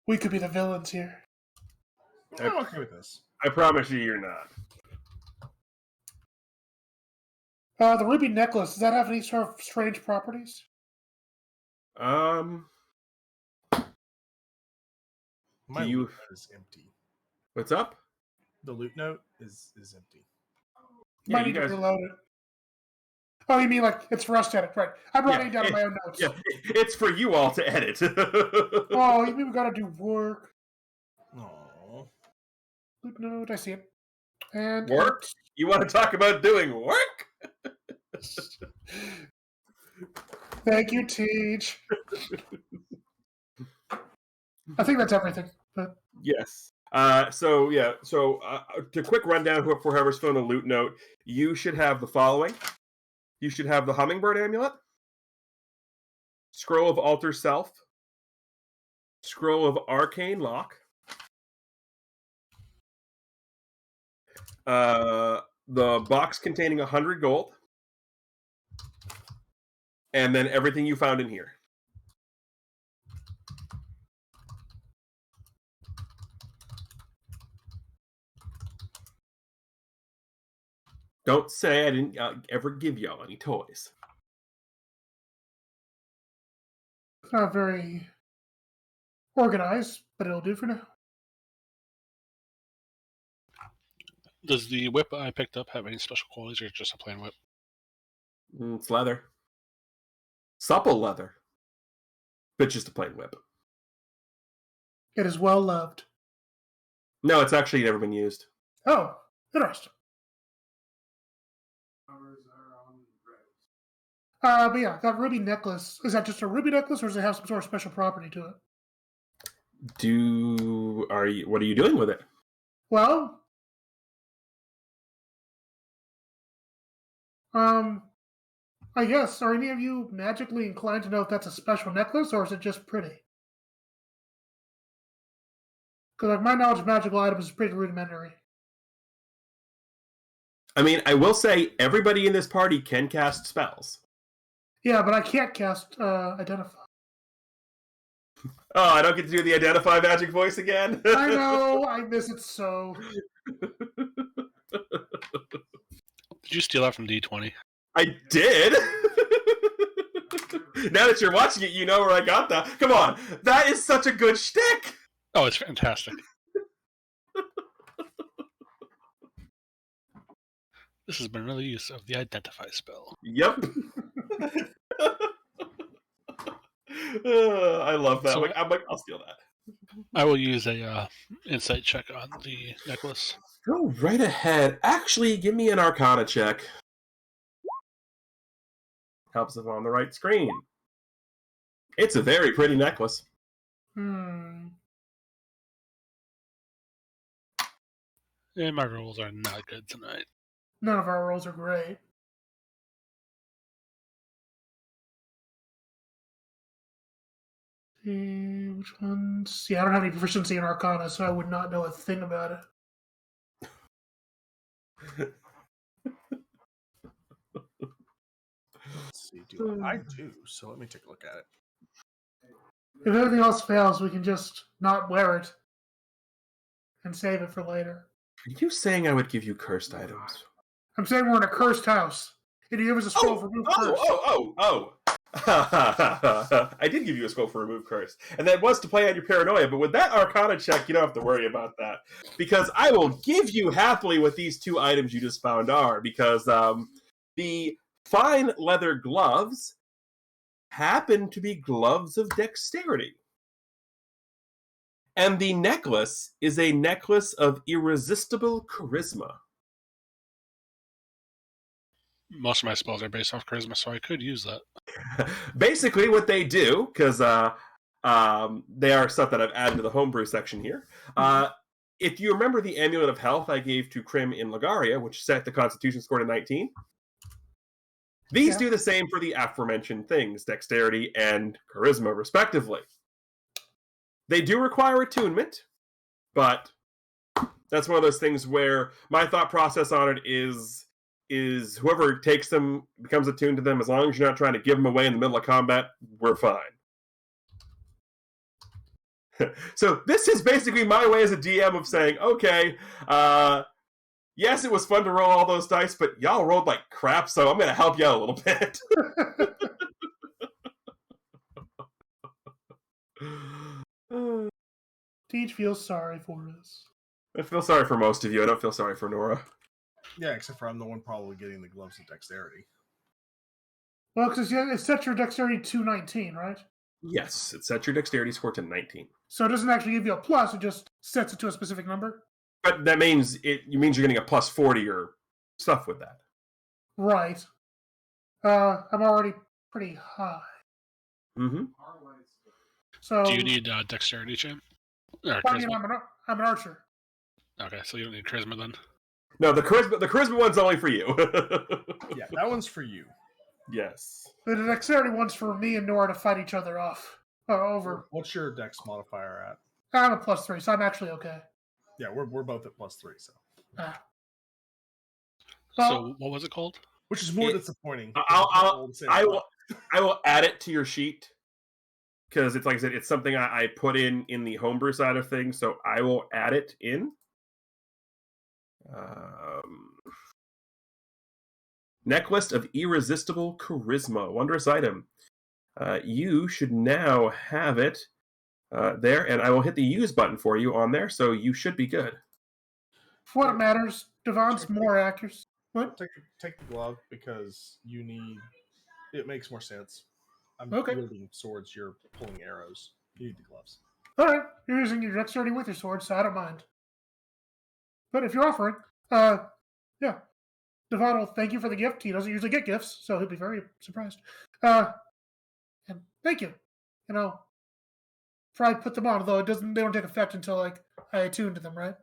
We could be the villains here. I'm okay with this. I promise you, you're not. The ruby necklace, does that have any sort of strange properties? My Do you- loot note is empty. What's up? The loot note is empty. Yeah, Might you need guys. to reload it. Oh, you mean like it's for us to edit, right? I'm writing down my own notes. Yeah, it's for you all to edit. Oh, you mean we gotta do work? Oh. Loot note, I see it. And Work? You want to talk about doing work? Thank you, Teach. I think that's everything. But Yes. So to quick rundown for whoever's phone a loot note, you should have the following. You should have the Hummingbird Amulet, Scroll of Alter Self, Scroll of Arcane Lock, the box containing 100 gold, and then everything you found in here. Don't say I didn't ever give y'all any toys. it's not very organized, but it'll do for now. Does the whip I picked up have any special qualities, or just a plain whip? It's leather. Supple leather. But just a plain whip. It is well loved. No, it's actually never been used. Oh, interesting. But yeah, that ruby necklace, is that just a ruby necklace, or does it have some sort of special property to it? What are you doing with it? Well, I guess, are any of you magically inclined to know if that's a special necklace, or is it just pretty? Because like my knowledge of magical items is pretty rudimentary. I mean, I will say everybody in this party can cast spells. Yeah, but I can't cast Identify. Oh, I don't get to do the identify magic voice again? I know, I miss it so. Did you steal that from D20? I did. Now that you're watching it, you know where I got that. Come on, that is such a good shtick. Oh, it's fantastic. This has been another use of the identify spell. Yep. I love that. So- I'm like, I'll steal that. I will use a insight check on the necklace. Go right ahead. Actually, give me an Arcana check. Helps if I'm on the right screen. It's a very pretty necklace. Hmm. Yeah, my rolls are not good tonight. None of our rolls are great. Which ones? See, I don't have any proficiency in Arcana, so I would not know a thing about it. Let's see. I do. So let me take a look at it. If everything else fails, we can just not wear it and save it for later. Are you saying I would give you cursed items? I'm saying we're in a cursed house. And you give us a scroll for remove curse. Oh. I did give you a scroll for remove curse. And that was to play on your paranoia, but with that Arcana check, you don't have to worry about that. Because I will give you happily what these two items you just found are. Because the fine leather gloves happen to be gloves of dexterity. And the necklace is a necklace of irresistible charisma. Most of my spells are based off charisma, so I could use that. Basically, what they do, because they are stuff that I've added to the homebrew section here. If you remember the Amulet of Health I gave to Krim in Lagaria, which set the Constitution score to 19, these do the same for the aforementioned things, dexterity and charisma, respectively. They do require attunement, but that's one of those things where my thought process on it is whoever takes them, becomes attuned to them, as long as you're not trying to give them away in the middle of combat, we're fine. So this is basically my way as a DM of saying, okay, yes, it was fun to roll all those dice, but y'all rolled like crap, so I'm going to help you out a little bit. Teach feels sorry for us. I feel sorry for most of you. I don't feel sorry for Nora. Yeah, except for I'm the one probably getting the gloves of dexterity. Well, because it sets your dexterity to 19, right? Yes, it sets your dexterity score to 19. So it doesn't actually give you a plus, it just sets it to a specific number? But that means you're getting a plus 40 or stuff with that. Right. I'm already pretty high. Mm-hmm. So, Do you need dexterity, Jim? Or I mean, charisma? I'm an archer. Okay, so you don't need charisma then. No, the charisma one's only for you. Yeah, that one's for you. Yes. The dexterity one's for me and Nora to fight each other off. Over. What's your dex modifier at? I'm a +3, so I'm actually okay. Yeah, we're both at +3, so. Well, So what was it called? Which is more disappointing. I will add it to your sheet because it's like I said, it's something I put in the homebrew side of things, so I will add it in. Necklace of irresistible charisma, wondrous item. You should now have it there, and I will hit the use button for you on there, so you should be good. for what it matters, Devon's more accurate. What? Take the glove because you need. It makes more sense. I'm Okay. wielding swords. You're pulling arrows. You need the gloves. All right, you're using your dexterity with your sword, so I don't mind. But if you're offering, yeah, Devon will thank you for the gift. He doesn't usually get gifts, so he'll be very surprised. And thank you. You know, probably put them on, although they don't take effect until I attune to them, right?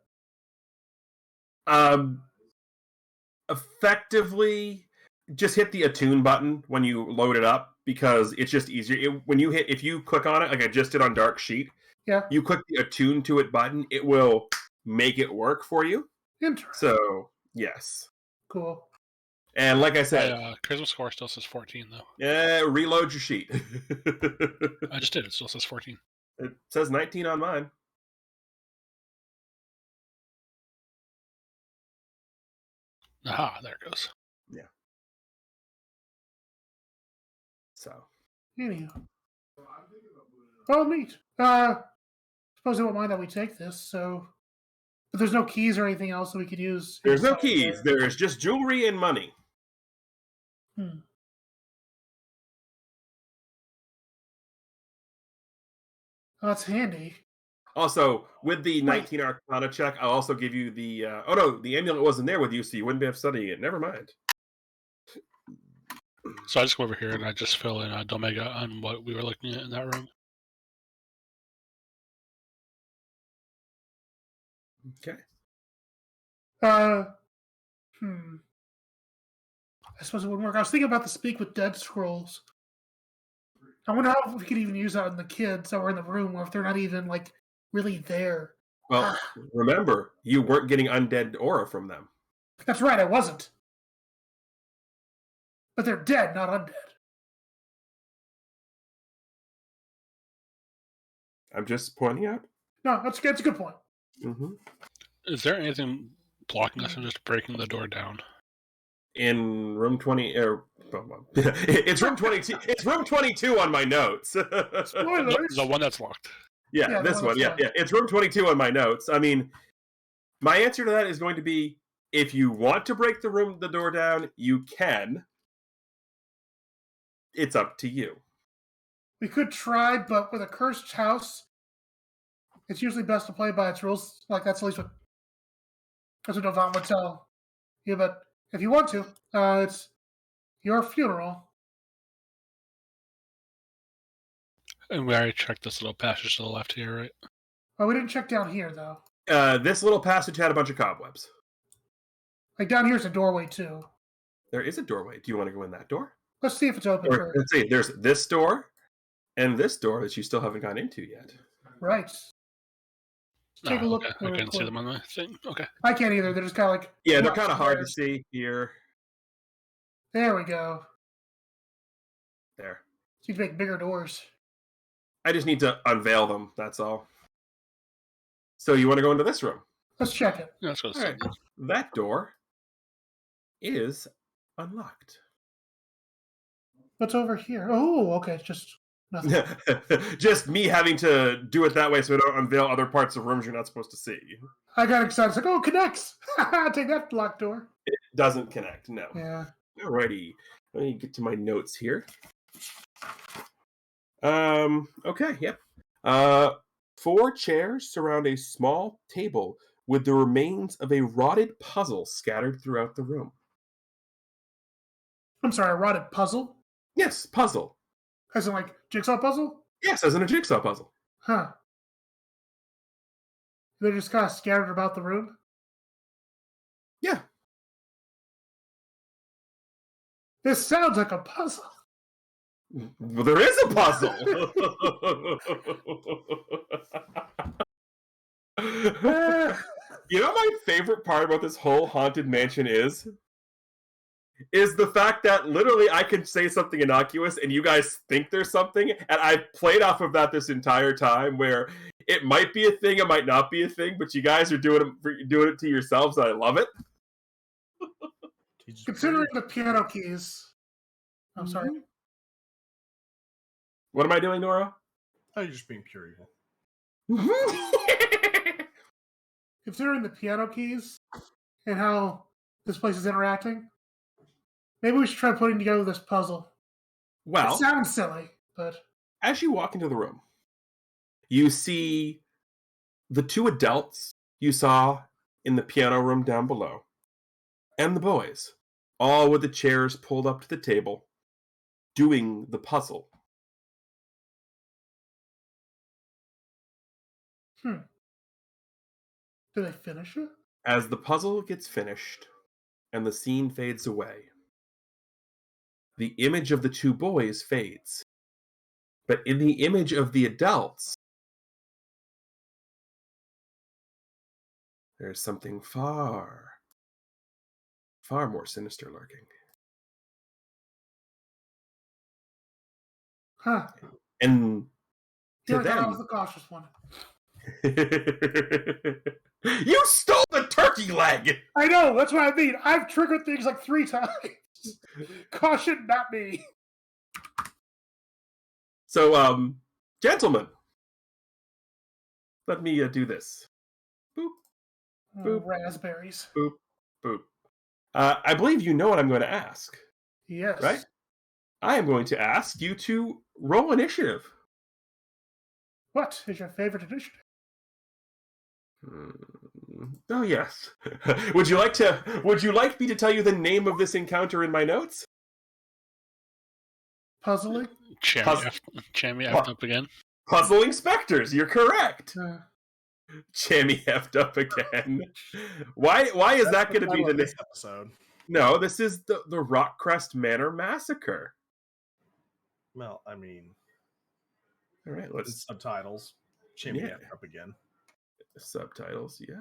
Effectively, just hit the attune button when you load it up because it's just easier. If you click on it, like I just did on Dark Sheet, yeah, you click the attune to it button, it will make it work for you. Interesting. So yes, Cool. and like I said, Charisma score still says 14 though. reload your sheet. I just did. It still says 14. It says 19 on mine. Aha, there it goes. Yeah. So. Anyhow. Oh, neat. Suppose they won't mind that we take this, so. But there's no keys or anything else that we could use. There's no inside keys. there. There's just jewelry and money. Hmm. Oh, that's handy. Also, with the 19 Arcana check, I'll also give you the... oh, no, the amulet wasn't there with you, so you wouldn't be studying it. Never mind. So I just go over here and I just fill in Domega on what we were looking at in that room. Okay. I suppose it wouldn't work. I was thinking about the Speak with Dead scrolls. I wonder how we could even use that on the kids that were in the room, or if they're not even, like, really there. Well, remember, you weren't getting undead aura from them. That's right, I wasn't. But they're dead, not undead. I'm just pointing out. No, that's a good point. Mm-hmm. Is there anything blocking us from just breaking the door down? In room 20, it's room 22. It's room 22 on my notes. Spoilers. The one that's locked. Yeah, this one. Yeah. It's room 22 on my notes. I mean, my answer to that is going to be: if you want to break the door down, you can. It's up to you. We could try, but with a cursed house, it's usually best to play by its rules. Like that's at least what Devon would tell you. But if you want to, it's your funeral. And we already checked this little passage to the left here, right? Oh, we didn't check down here though. This little passage had a bunch of cobwebs. Like down here's a doorway too. There is a doorway. Do you want to go in that door? Let's see if it's open first. Let's see. There's this door and this door that you still haven't gone into yet. Right. Take a look. Okay. I can't see them on the thing. Okay. I can't either. They're just kind of like... Yeah, they're kind of hard to see here. There we go. There. So you can make bigger doors. I just need to unveil them, that's all. So you want to go into this room? Let's check it. Yeah, let's go. All right. That door is unlocked. What's over here? Oh, okay. It's just nothing. Just me having to do it that way so I don't unveil other parts of rooms you're not supposed to see. I got excited. It's like, oh, it connects. Take that locked door. It doesn't connect, no. Yeah. Alrighty. Let me get to my notes here. Okay, yep. 4 chairs surround a small table with the remains of a rotted puzzle scattered throughout the room. I'm sorry, a rotted puzzle? Yes, puzzle. As in, like, jigsaw puzzle? Yes, as in a jigsaw puzzle. Huh. They're just kind of scattered about the room? Yeah. This sounds like a puzzle. Well, there is a puzzle. You know what my favorite part about this whole haunted mansion is the fact that literally I can say something innocuous and you guys think there's something, and I've played off of that this entire time where it might be a thing, it might not be a thing, but you guys are doing it to yourselves, and I love it. Considering the piano keys. I'm sorry. What am I doing, Nora? Oh, you're just being pure evil. Considering the piano keys and how this place is interacting, maybe we should try putting together this puzzle. Well, it sounds silly, but as you walk into the room, you see the 2 adults you saw in the piano room down below, and the boys, all with the chairs pulled up to the table, doing the puzzle. Do they finish it? As the puzzle gets finished and the scene fades away, the image of the 2 boys fades. But in the image of the adults, there's something far, far more sinister lurking. Huh. And To I thought I was them, the cautious one. you stole the turkey leg! I know, that's what I mean. I've triggered things like 3 times. Caution, not me. So, gentlemen, let me do this. Boop, boop, Raspberries. boop, boop. I believe you know what I'm going to ask, Yes. right? I am going to ask you to roll initiative. What is your favorite initiative? Oh yes. Would you like me to tell you the name of this encounter in my notes? Puzzling? Chammy effed up again. Puzzling specters. You're correct. Uh, Chammy effed up again. Why is that going to be the this name? episode? No, this is the Rockcrest Manor Massacre. Well, I mean, All right, it's let's subtitles. Chammy Yeah. up again. subtitles. Yep.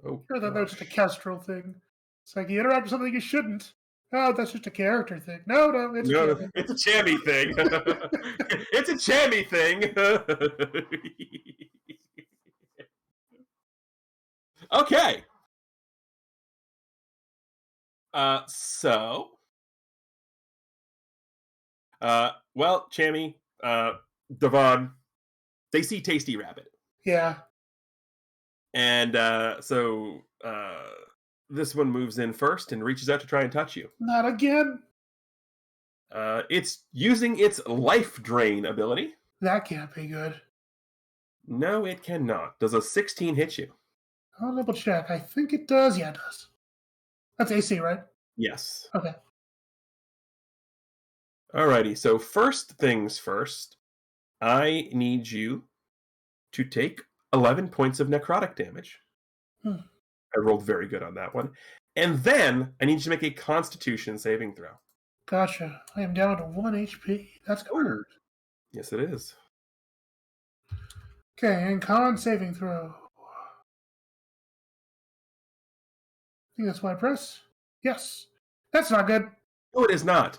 Oh, sure, that was just a kestrel thing. It's like you interact with something you shouldn't. Oh, that's just a character thing. No, it's no, Chammy. it's a Chammy thing. It's a Chammy thing. Okay. Well, Chammy, Devon, they see Tasty Rabbit. Yeah. And so this one moves in first and reaches out to try and touch you. Not again. It's using its life drain ability. That can't be good. No, it cannot. Does a 16 hit you? I'll double check. I think it does. Yeah, it does. That's AC, right? Yes. Okay. Alrighty, so first things first, I need you to take 11 points of necrotic damage. Hmm. I rolled very good on that one. And then I need you to make a constitution saving throw. Gotcha. I am down to 1 HP. That's gonna hurt. Yes, it is. Okay, and con saving throw. I think that's what I press. Yes. That's not good. No, it is not.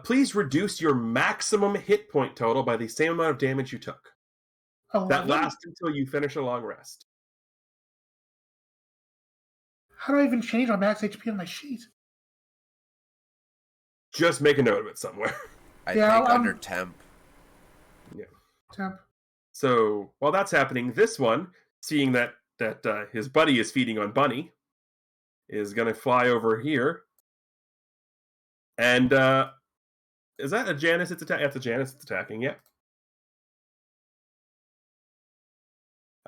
Please reduce your maximum hit point total by the same amount of damage you took. 11? That lasts until you finish a long rest. How do I even change my max HP on my sheet? Just make a note of it somewhere. I Yeah, think under temp. Temp. So while that's happening, this one, seeing that his buddy is feeding on Bunny, is going to fly over here. And is that a Janus it's attacking? That's a Janus it's attacking, yep.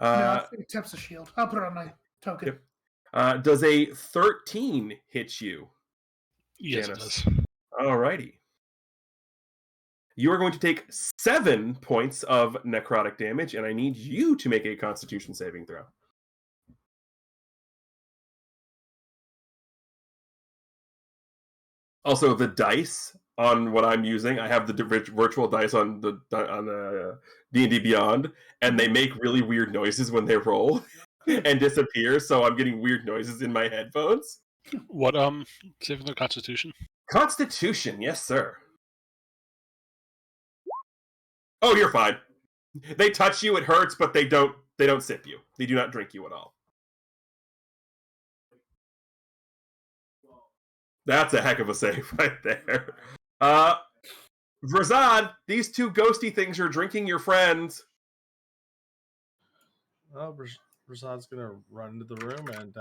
No, I think it temps the shield. I'll put it on my token. Yep. Does a 13 hit you? Yes, Janus? it does. Alrighty. You are going to take 7 points of necrotic damage, and I need you to make a Constitution saving throw. Also, the dice on what I'm using, I have the virtual dice on the D&D Beyond, and they make really weird noises when they roll and disappear. So I'm getting weird noises in my headphones. What saving the Constitution? Constitution, yes, sir. Oh, you're fine. They touch you, it hurts, but they don't sip you. They do not drink you at all. That's a heck of a save right there. Razad, these two ghosty things are drinking your friends. Well, Razad's gonna run into the room and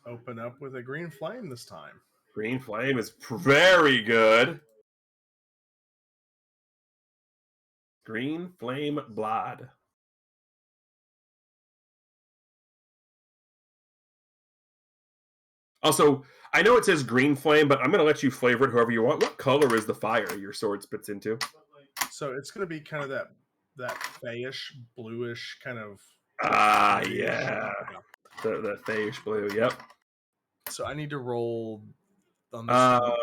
open up with a green flame this time. Green flame is very good. Green flame blood. Also, I know it says green flame, but I'm going to let you flavor it however you want. What color is the fire your sword spits into? So it's going to be kind of that fayish, bluish kind of. Yeah. The fayish blue, yep. So I need to roll on this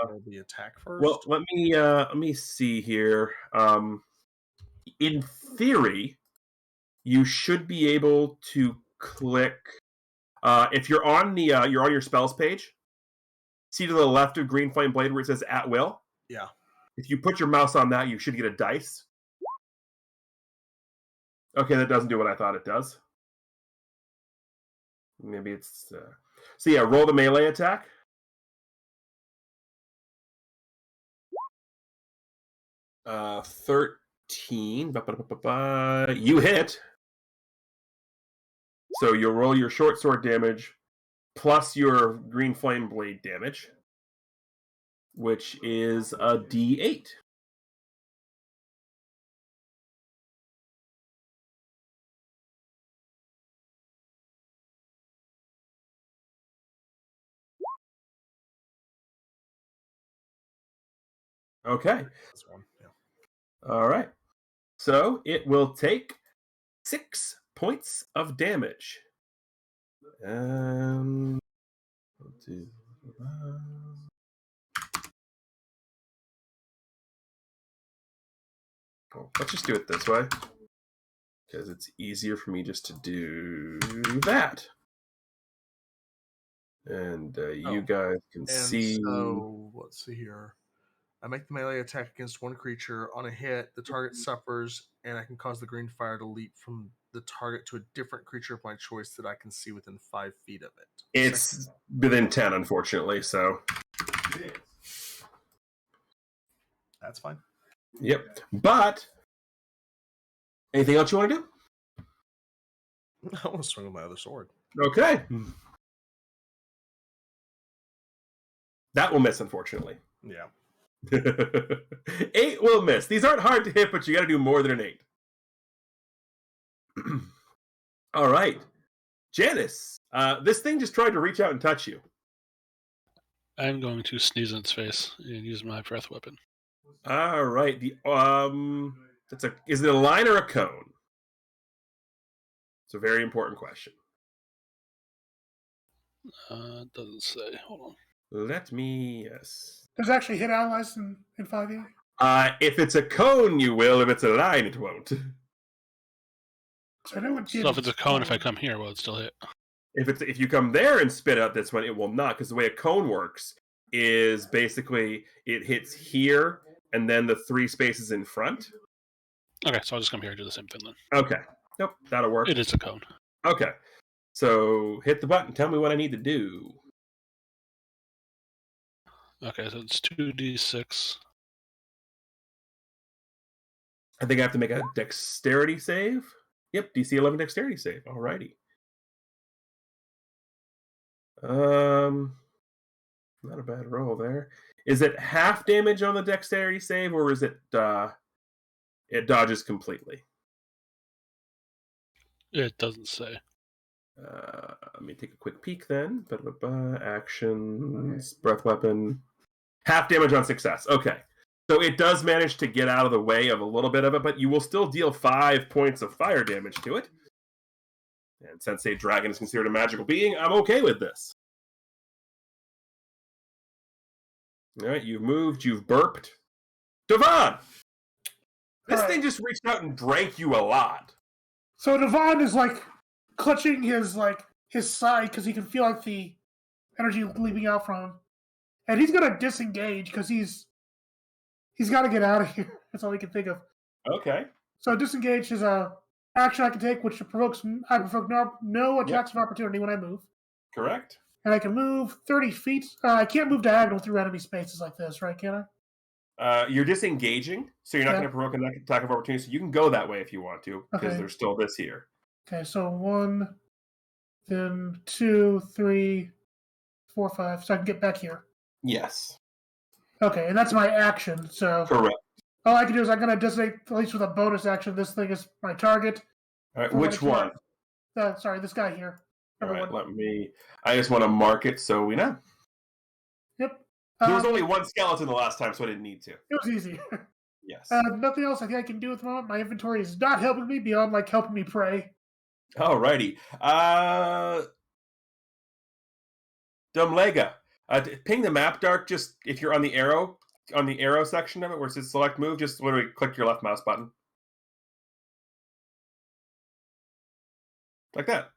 roll the attack first. Well, let me see here. In theory, you should be able to click if you're on your spells page. See to the left of Green Flame Blade where it says at will? Yeah. If you put your mouse on that, you should get a dice. Okay, that doesn't do what I thought it does. Maybe it's... So yeah, roll the melee attack. 13. You hit. So you'll roll your short sword damage plus your green flame blade damage, which is a D8. Okay. This one. Yeah. All right. So it will take 6 points of damage. One, two, let's just do it this way, because it's easier for me just to do that. And you guys can see. So let's see here. I make the melee attack against one creature. On a hit, the target suffers, and I can cause the green fire to leap from the target to a different creature of my choice that I can see within 5 feet of it. It's within 10, unfortunately, so. That's fine. Yep. But, anything else you want to do? I want to swing with my other sword. Okay. That will miss, unfortunately. Yeah. 8 will miss. These aren't hard to hit, but you got to do more than an 8. All right. Janice, this thing just tried to reach out and touch you. I'm going to sneeze in its face and use my breath weapon. All right. Is it a line or a cone? It's a very important question. Doesn't say. Hold on. Let me, yes. Does it actually hit allies in 5e? If it's a cone, you will. If it's a line, it won't. So I know So if it's a cone, if I come here, will it still hit? If you come there and spit out this one, it will not, because the way a cone works is basically it hits here and then the 3 spaces in front. Okay, so I'll just come here and do the same thing then. Okay. Nope, that'll work. It is a cone. Okay. So hit the button. Tell me what I need to do. Okay, so it's 2d6. I think I have to make a dexterity save. Yep, DC 11 dexterity save. Alrighty. Not a bad roll there. Is it half damage on the dexterity save, or is it it dodges completely? It doesn't say. Let me take a quick peek then. Actions, breath weapon. Half damage on success. Okay. So it does manage to get out of the way of a little bit of it, but you will still deal 5 points of fire damage to it. And since a dragon is considered a magical being, I'm okay with this. All right, you've moved, you've burped. Devon! This thing just reached out and drank you a lot. So Devon is clutching his side because he can feel the energy leaping out from him, and he's gonna disengage because he's got to get out of here. That's all he can think of. Okay. So disengage is a action I can take, which provokes no attacks of opportunity when I move. Correct. And I can move 30 feet. I can't move diagonal through enemy spaces like this, right, can I? You're disengaging, so you're not going to provoke an attack of opportunity, so you can go that way if you want to, because there's still this here. Okay, so 1, then 2, 3, 4, 5, so I can get back here. Yes. Okay, and that's my action, so... Correct. All I can do is I'm going to designate, at least with a bonus action, this thing is my target. All right, which one? Sorry, this guy here. All right, I just want to mark it so we know. Yep. There was only one skeleton the last time, so I didn't need to. It was easy. Yes. Nothing else I think I can do at the moment. My inventory is not helping me beyond helping me pray. Alrighty. Dumlega. Ping the map, Dark, just if you're on the arrow section of it where it says select move, just literally click your left mouse button. Like that.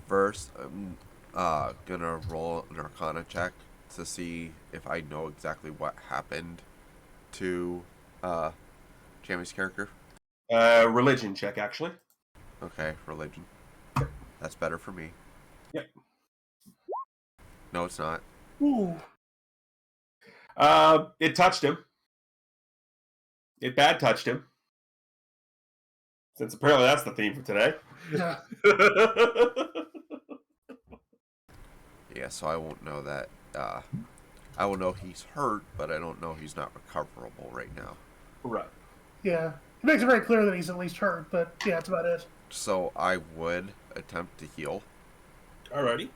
First, gonna roll an Arcana check to see if I know exactly what happened to Chammy's character. Religion check, actually. Okay, religion. That's better for me. Yep. No, it's not. Ooh. It touched him. It bad touched him. Since apparently that's the theme for today. Yeah. Yeah, so I won't know that. I will know he's hurt, but I don't know he's not recoverable right now. Right. Yeah. It makes it very clear that he's at least hurt, but yeah, that's about it. So I would attempt to heal. Alrighty.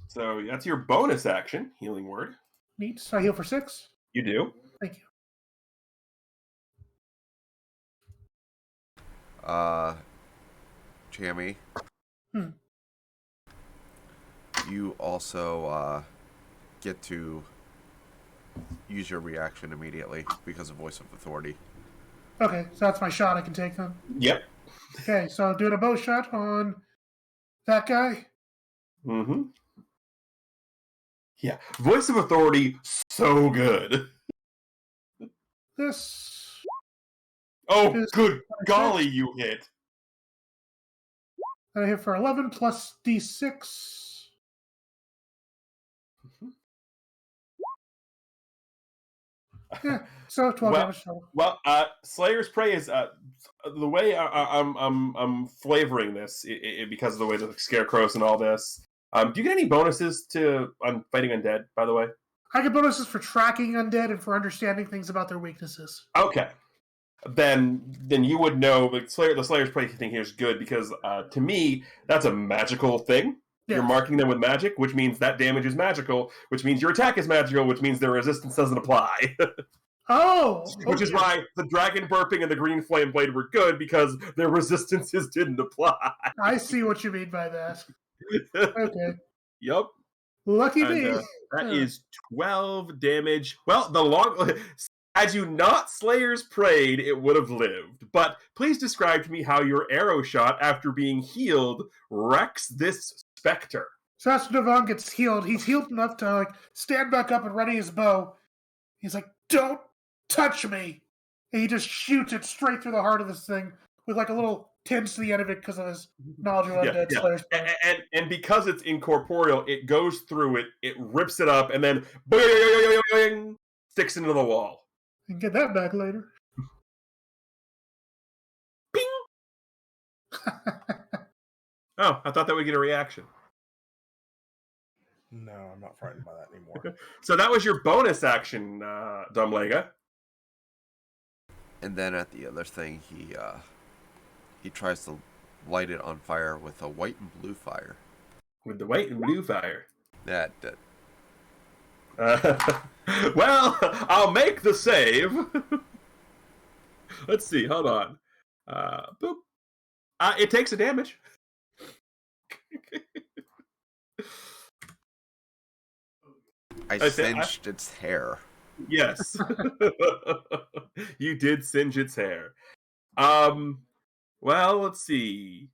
So that's your bonus action, healing word. Neat. So I heal for 6. You do. Thank you. Chammy. Hmm. You also get to use your reaction immediately because of Voice of Authority. Okay, so that's my shot I can take then. Yep. Okay, so doing a bow shot on that guy. Mm-hmm. Yeah. Voice of Authority, so good. This Oh, is good golly, you hit. I hit for 11 plus d6. Yeah, so 12 damage total. Well, Slayer's Prey is the way I'm flavoring this because of the way the scarecrows and all this. Do you get any bonuses on fighting undead? By the way, I get bonuses for tracking undead and for understanding things about their weaknesses. Okay, then you would know the Slayer's Prey thing here is good because to me that's a magical thing. Yes. You're marking them with magic, which means that damage is magical, which means your attack is magical, which means their resistance doesn't apply. Oh! Which is why the dragon burping and the green flame blade were good, because their resistances didn't apply. I see what you mean by that. Okay. Yep. Lucky me. That is 12 damage. Well, had you not Slayer's Prayed, it would have lived. But please describe to me how your arrow shot, after being healed, wrecks this specter. So after Devon gets healed, he's healed enough to stand back up and ready his bow. He's like, "Don't touch me!" And he just shoots it straight through the heart of this thing with a little tinge to the end of it because of his knowledge of undead Slayer's Prey. And because it's incorporeal, it goes through it, it rips it up, and then boing, sticks into the wall. You can get that back later. Bing! Oh, I thought that would get a reaction. No, I'm not frightened by that anymore. So that was your bonus action, Dumblega. And then at the other thing, he tries to light it on fire with a white and blue fire. With the white and blue fire. That well, I'll make the save. Let's see. Hold on. Boop. It takes a damage. I singed its hair. Yes. You did singe its hair. Well, let's see.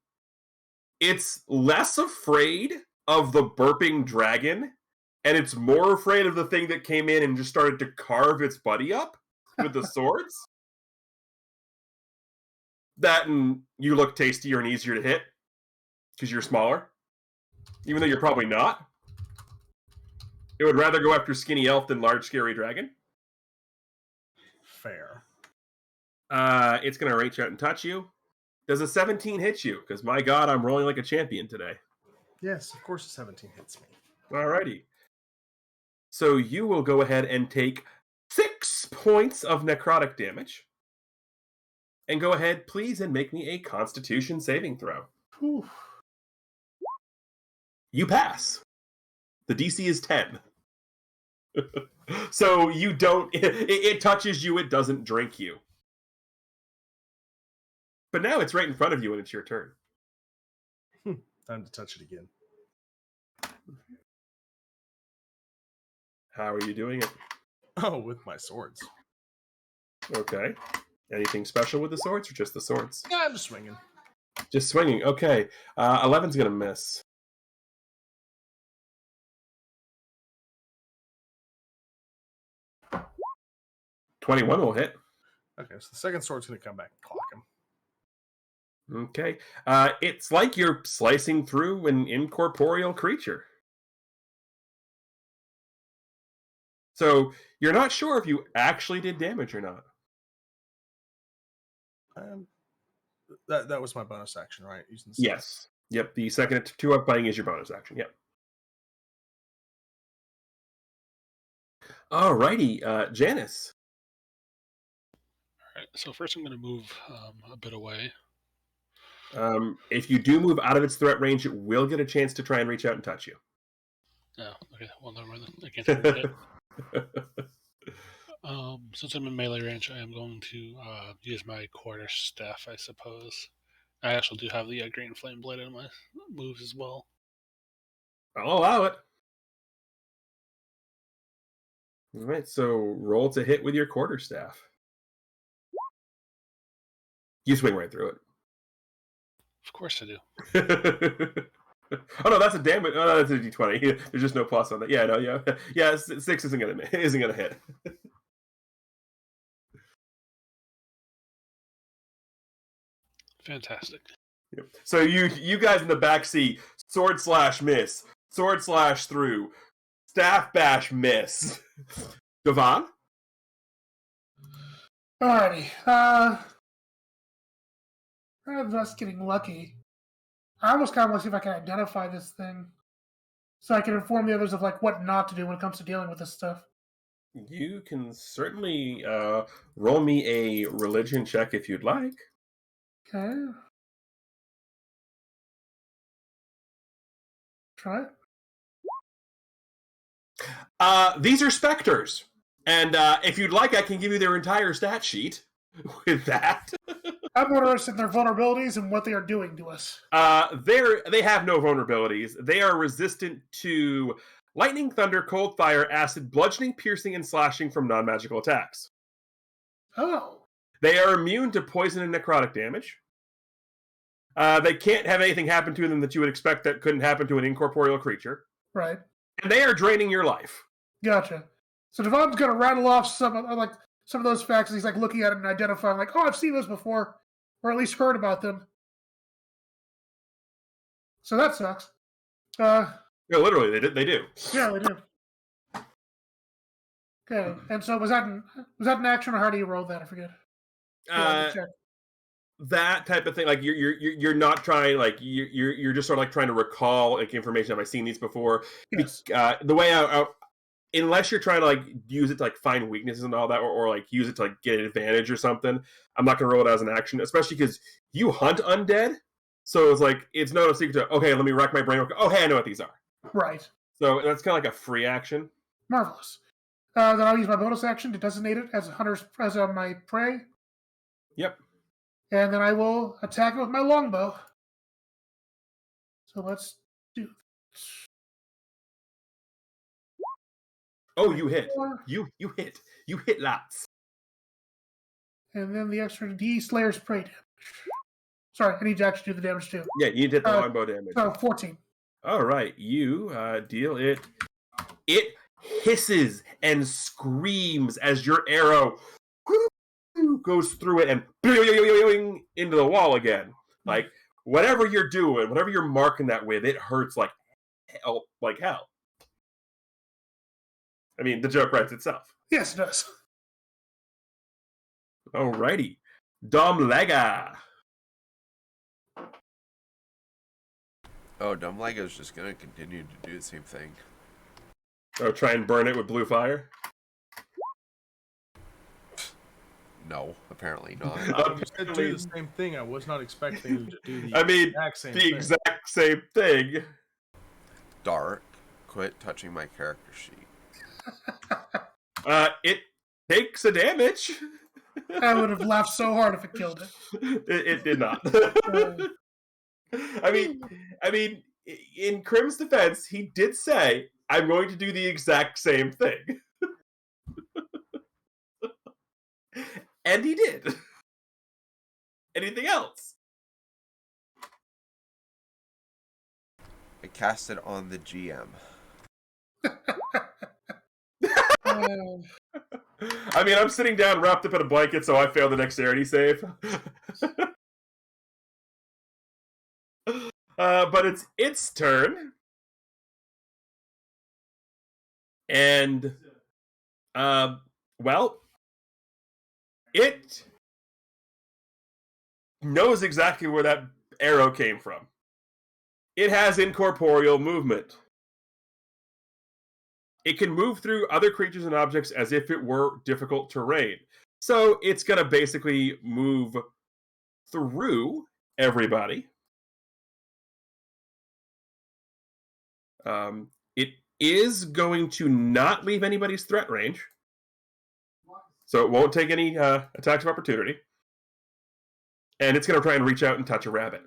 It's less afraid of the burping dragon, and it's more afraid of the thing that came in and just started to carve its buddy up with the swords. That and you look tastier and easier to hit because you're smaller, even though you're probably not. It would rather go after skinny elf than large scary dragon. Fair. It's going to reach out and touch you. Does a 17 hit you? Because my god, I'm rolling like a champion today. Yes, of course a 17 hits me. Alrighty. So you will go ahead and take 6 points of necrotic damage. And go ahead, please, and make me a Constitution saving throw. Whew. You pass. The DC is 10. So you don't... It touches you, it doesn't drink you. But now it's right in front of you and it's your turn. Time to touch it again. How are you doing it? Oh, with my swords. Okay. Anything special with the swords, or just the swords? Yeah, I'm just swinging. Just swinging. Okay. 11's going to miss. $21 will hit. Okay, so the second sword's going to come back and clock him. Okay. It's like you're slicing through an incorporeal creature. So you're not sure if you actually did damage or not. That was my bonus action, right? Using Yes. Yep. The second 2-up biting is your bonus action. Yep. Alrighty, Janice. All right. So first, I'm going to move a bit away. If you do move out of its threat range, it will get a chance to try and reach out and touch you. Oh, okay. Well, never mind. I can't do it. Since I'm in melee range, I am going to use my quarterstaff, I suppose. I also do have the green flame blade in my moves as well. I'll allow it. All right, so roll to hit with your quarterstaff. You swing right through it. Of course I do. Oh no, that's a damage. Oh no, that's a d20. There's just no plus on that. Yeah, no, yeah. 6 isn't gonna hit. Fantastic. Yep. So you guys in the back see sword slash miss, sword slash through, staff bash miss. Devon? Alrighty. Rather than us getting lucky, I almost kind of want to see if I can identify this thing, so I can inform the others of like what not to do when it comes to dealing with this stuff. You can certainly roll me a religion check if you'd like. Okay. Try it. These are specters, and if you'd like, I can give you their entire stat sheet with that. I'm more interested in their vulnerabilities and what they are doing to us. They have no vulnerabilities. They are resistant to lightning, thunder, cold, fire, acid, bludgeoning, piercing, and slashing from non-magical attacks. Oh. They are immune to poison and necrotic damage. They can't have anything happen to them that you would expect that couldn't happen to an incorporeal creature. Right. And they are draining your life. Gotcha. So Devon's gonna rattle off some of those facts. He's like looking at it and identifying, like, oh, I've seen those before, or at least heard about them. So that sucks. Yeah, literally, they do. Yeah, they do. Okay, and so was that an action, or how do you roll that? I forget. That type of thing, like you're not trying, like you're just sort of like trying to recall like information. Have I seen these before? Yes. The way out, unless you're trying to like use it to like find weaknesses and all that, or like use it to like get an advantage or something, I'm not gonna roll it as an action, especially because you hunt undead. So it's like it's not a secret to okay, let me rack my brain. Oh, hey, I know what these are. Right. So that's kind of like a free action. Marvelous. Then I'll use my bonus action to designate it as my prey. Yep. And then I will attack it with my longbow. So let's do that. Oh, you hit. You hit. You hit lots. And then the extra D Slayer's prey damage. Sorry, I need to actually do the damage too. Yeah, you did the longbow damage. So 14. All right, you deal it. It hisses and screams as your arrow goes through it and into the wall again. Like whatever you're doing, whatever you're marking that with, it hurts like hell. Like hell. I mean, the joke writes itself. Yes, it does. Alrighty, Domlega. Oh, Dumblego's just gonna continue to do the same thing. Oh, try and burn it with blue fire? No, apparently not. You said do the same thing. I was not expecting you to do the exact same thing. Dark, quit touching my character sheet. It takes a damage. I would have laughed so hard if it killed it. It did not. I mean, in Crim's defense, he did say, "I'm going to do the exact same thing," and he did. Anything else? I cast it on the GM. I mean, I'm sitting down wrapped up in a blanket, so I fail the dexterity save. But it's its turn. And, well, it knows exactly where that arrow came from. It has incorporeal movement. It can move through other creatures and objects as if it were difficult terrain. So it's going to basically move through everybody. It is going to not leave anybody's threat range. So it won't take any attacks of opportunity. And it's going to try and reach out and touch a rabbit.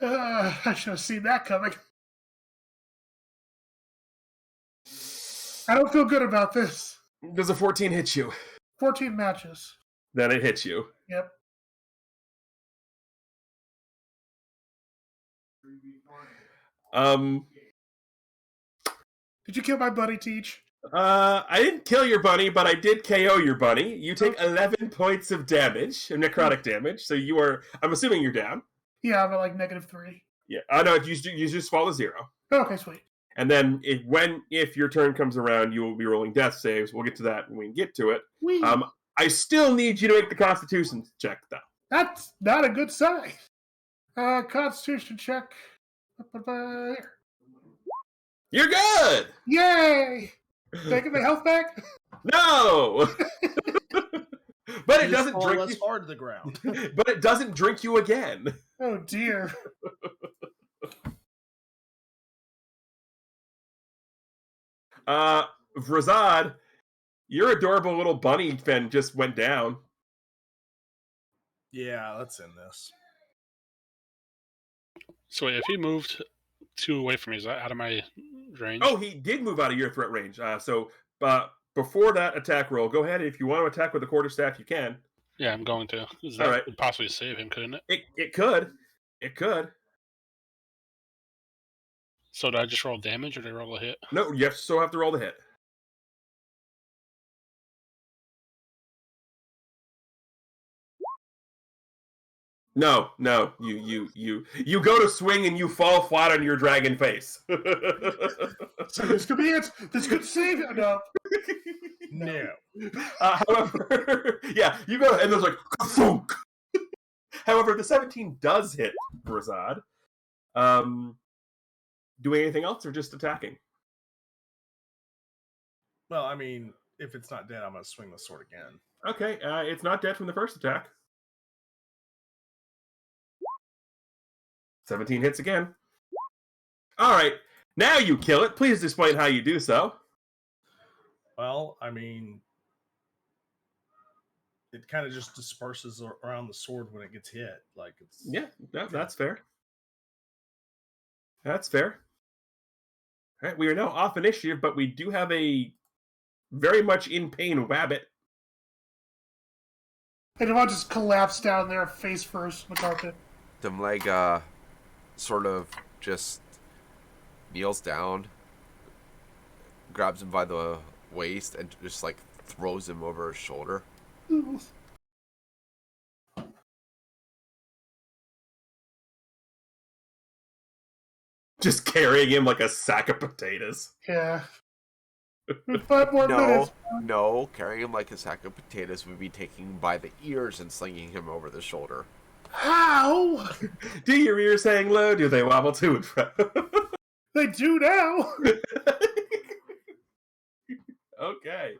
I should have seen that coming. I don't feel good about this. Does a 14 hit you? 14 matches. Then it hits you. Yep. Did you kill my buddy, Teach? I didn't kill your bunny, but I did KO your bunny. You take 11 points of damage, of necrotic damage. So you are, I'm assuming you're down. Yeah, I'm at like -3. Yeah. No, you just fall to 0. Okay, sweet. And then if your turn comes around, you will be rolling death saves. We'll get to that when we get to it. Whee. I still need you to make the Constitution check, though. That's not a good sign. Constitution check. You're good! Yay! Taking the health back? No! But it doesn't fall drink less you. hard to the ground. But it doesn't drink you again. Oh, dear. Vrazad, your adorable little bunny fin just went down. Yeah, let's end this. So wait, if he moved 2 away from me, is that out of my range? Oh, he did move out of your threat range. So before that attack roll, go ahead. If you want to attack with the quarterstaff, you can. Yeah, I'm going to. That All right. would possibly save him, couldn't it? It could. It could. So did I just roll damage or did I roll a hit? No, you still have to roll the hit. No. You go to swing and you fall flat on your dragon face. So this could be it. This could save it. No. No. However, yeah, you go and there's like thunk. However, the 17 does hit Brazad. Doing anything else or just attacking? Well, I mean, if it's not dead, I'm going to swing the sword again. Okay, it's not dead from the first attack. 17 hits again. All right, now you kill it. Please explain how you do so. Well, I mean, it kind of just disperses around the sword when it gets hit. Like it's That's fair. That's fair. All right, we are now off initiative, but we do have a very much in pain Wabbit. And Devon just collapsed down there, face first on the carpet. Demlega sort of just kneels down, grabs him by the waist, and just like throws him over his shoulder. Just carrying him like a sack of potatoes. Yeah. 5 more minutes. No, carrying him like a sack of potatoes would be taking him by the ears and slinging him over the shoulder. How? Do your ears hang low? Do they wobble to and fro? They do now. Okay.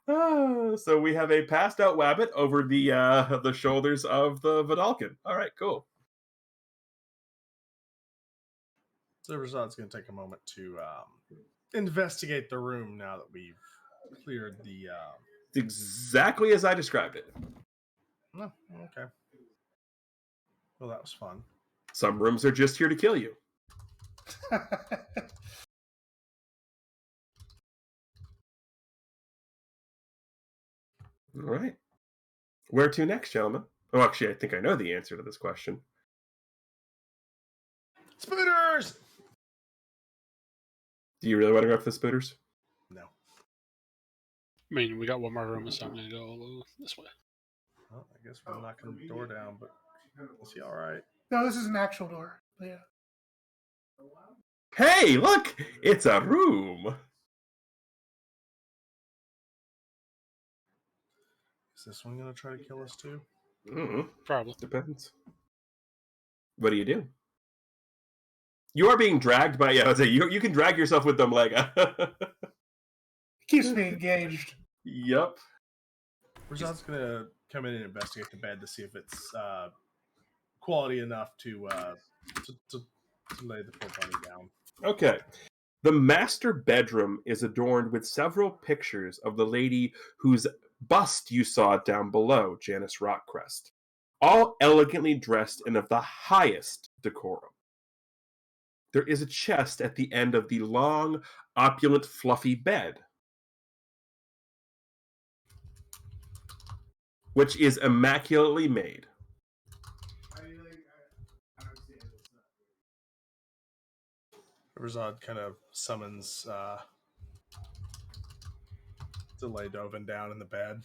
So we have a passed out Wabbit over the shoulders of the Vidalkin. All right, cool. So Razad's going to take a moment to investigate the room now that we've cleared the... It's exactly as I described it. No, okay. Well, that was fun. Some rooms are just here to kill you. All right. Where to next, gentlemen? Oh, actually, I think I know the answer to this question. Spooters! Do you really want to go for the spooters? No. I mean, we got one more room, so I'm going to go this way. Well, I guess we're knocking the door down, but is he all right? No, this is an actual door. But yeah. Hey, look! It's a room! Is this one going to try to kill us too? Probably. Depends. What do you do? You are being dragged by... Yeah, I was saying, you can drag yourself with Domlega. Keeps me engaged. Yep. Razad's going to come in and investigate the bed to see if it's quality enough to lay the poor bunny down. Okay. The master bedroom is adorned with several pictures of the lady whose bust you saw down below, Janice Rockcrest, all elegantly dressed and of the highest decorum. There is a chest at the end of the long, opulent, fluffy bed, which is immaculately made. Razad kind of summons to lay Dovin down in the bed.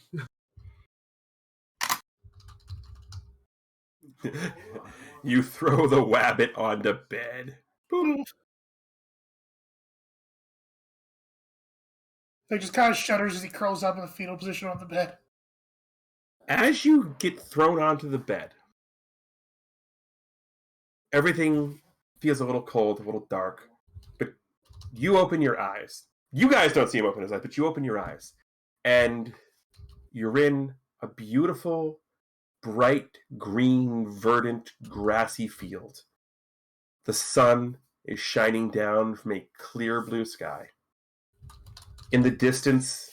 You throw the wabbit onto bed. Boom. He just kind of shudders as he curls up in the fetal position on the bed. As you get thrown onto the bed, everything feels a little cold, a little dark, but you open your eyes. You guys don't see him open his eyes, but you open your eyes, and you're in a beautiful, bright, green, verdant, grassy field. The sun is shining down from a clear blue sky. In the distance,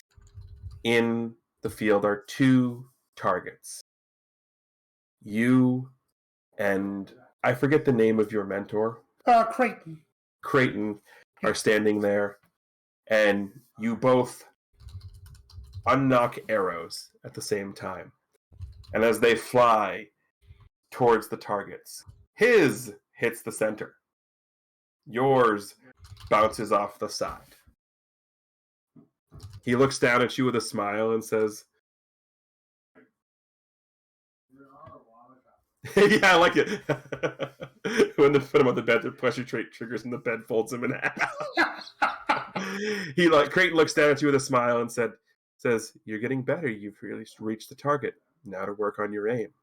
in the field, are two targets. You and I forget the name of your mentor. Creighton. Creighton are standing there, and you both unnock arrows at the same time. And as they fly towards the targets, his hits the center. Yours bounces off the side. He looks down at you with a smile and says, yeah, I like it. When they put him on the bed, the pressure trait triggers and the bed folds him in half. Creighton looks down at you with a smile and says, "You're getting better. You've really reached the target. Now to work on your aim."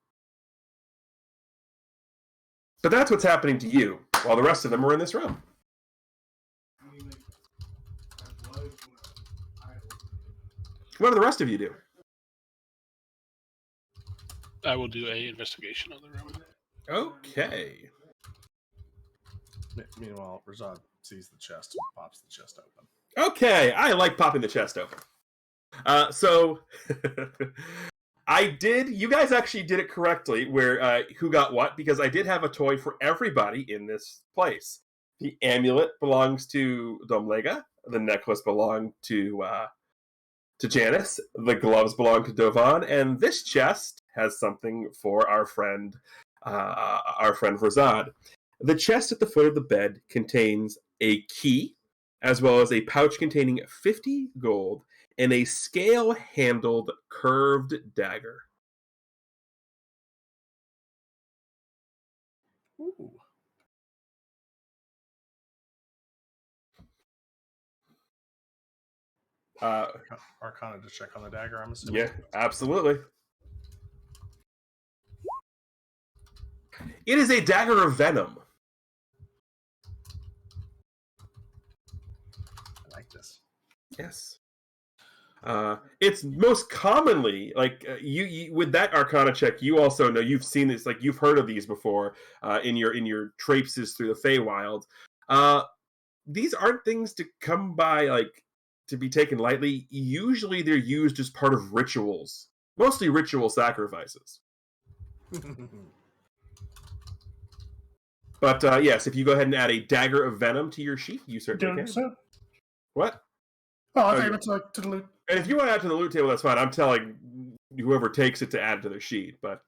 But that's what's happening to you, while the rest of them are in this room. What do the rest of you do? I will do a investigation on the room. Okay. Meanwhile, Razad sees the chest and pops the chest open. Okay, I like popping the chest open. So you guys actually did it correctly where who got what, because I did have a toy for everybody in this place. The amulet belongs to Domlega, the necklace belonged to Janice, the gloves belong to Dovan, and this chest has something for our friend Razad. The chest at the foot of the bed contains a key, as well as a pouch containing 50 gold and a scale-handled curved dagger. Ooh. Arcana to check on the dagger, I'm assuming. Yeah, absolutely. It is a dagger of venom. I like this. Yes. It's most commonly you with that Arcana check. You also know you've seen this, you've heard of these before in your traipses through the Feywild. These aren't things to come by to be taken lightly. Usually, they're used as part of rituals, mostly ritual sacrifices. But yes, if you go ahead and add a dagger of venom to your sheath, you certainly Doing can. so. What? Oh, I thought you meant to the loot. And if you want to add to the loot table, that's fine. I'm telling whoever takes it to add to their sheet, but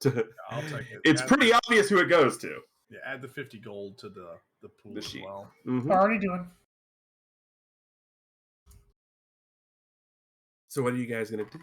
I'll take it. it's Add pretty obvious who it goes to. Yeah, add the 50 gold to the pool The as sheet. well. Mhm. Already doing. So what are you guys gonna do?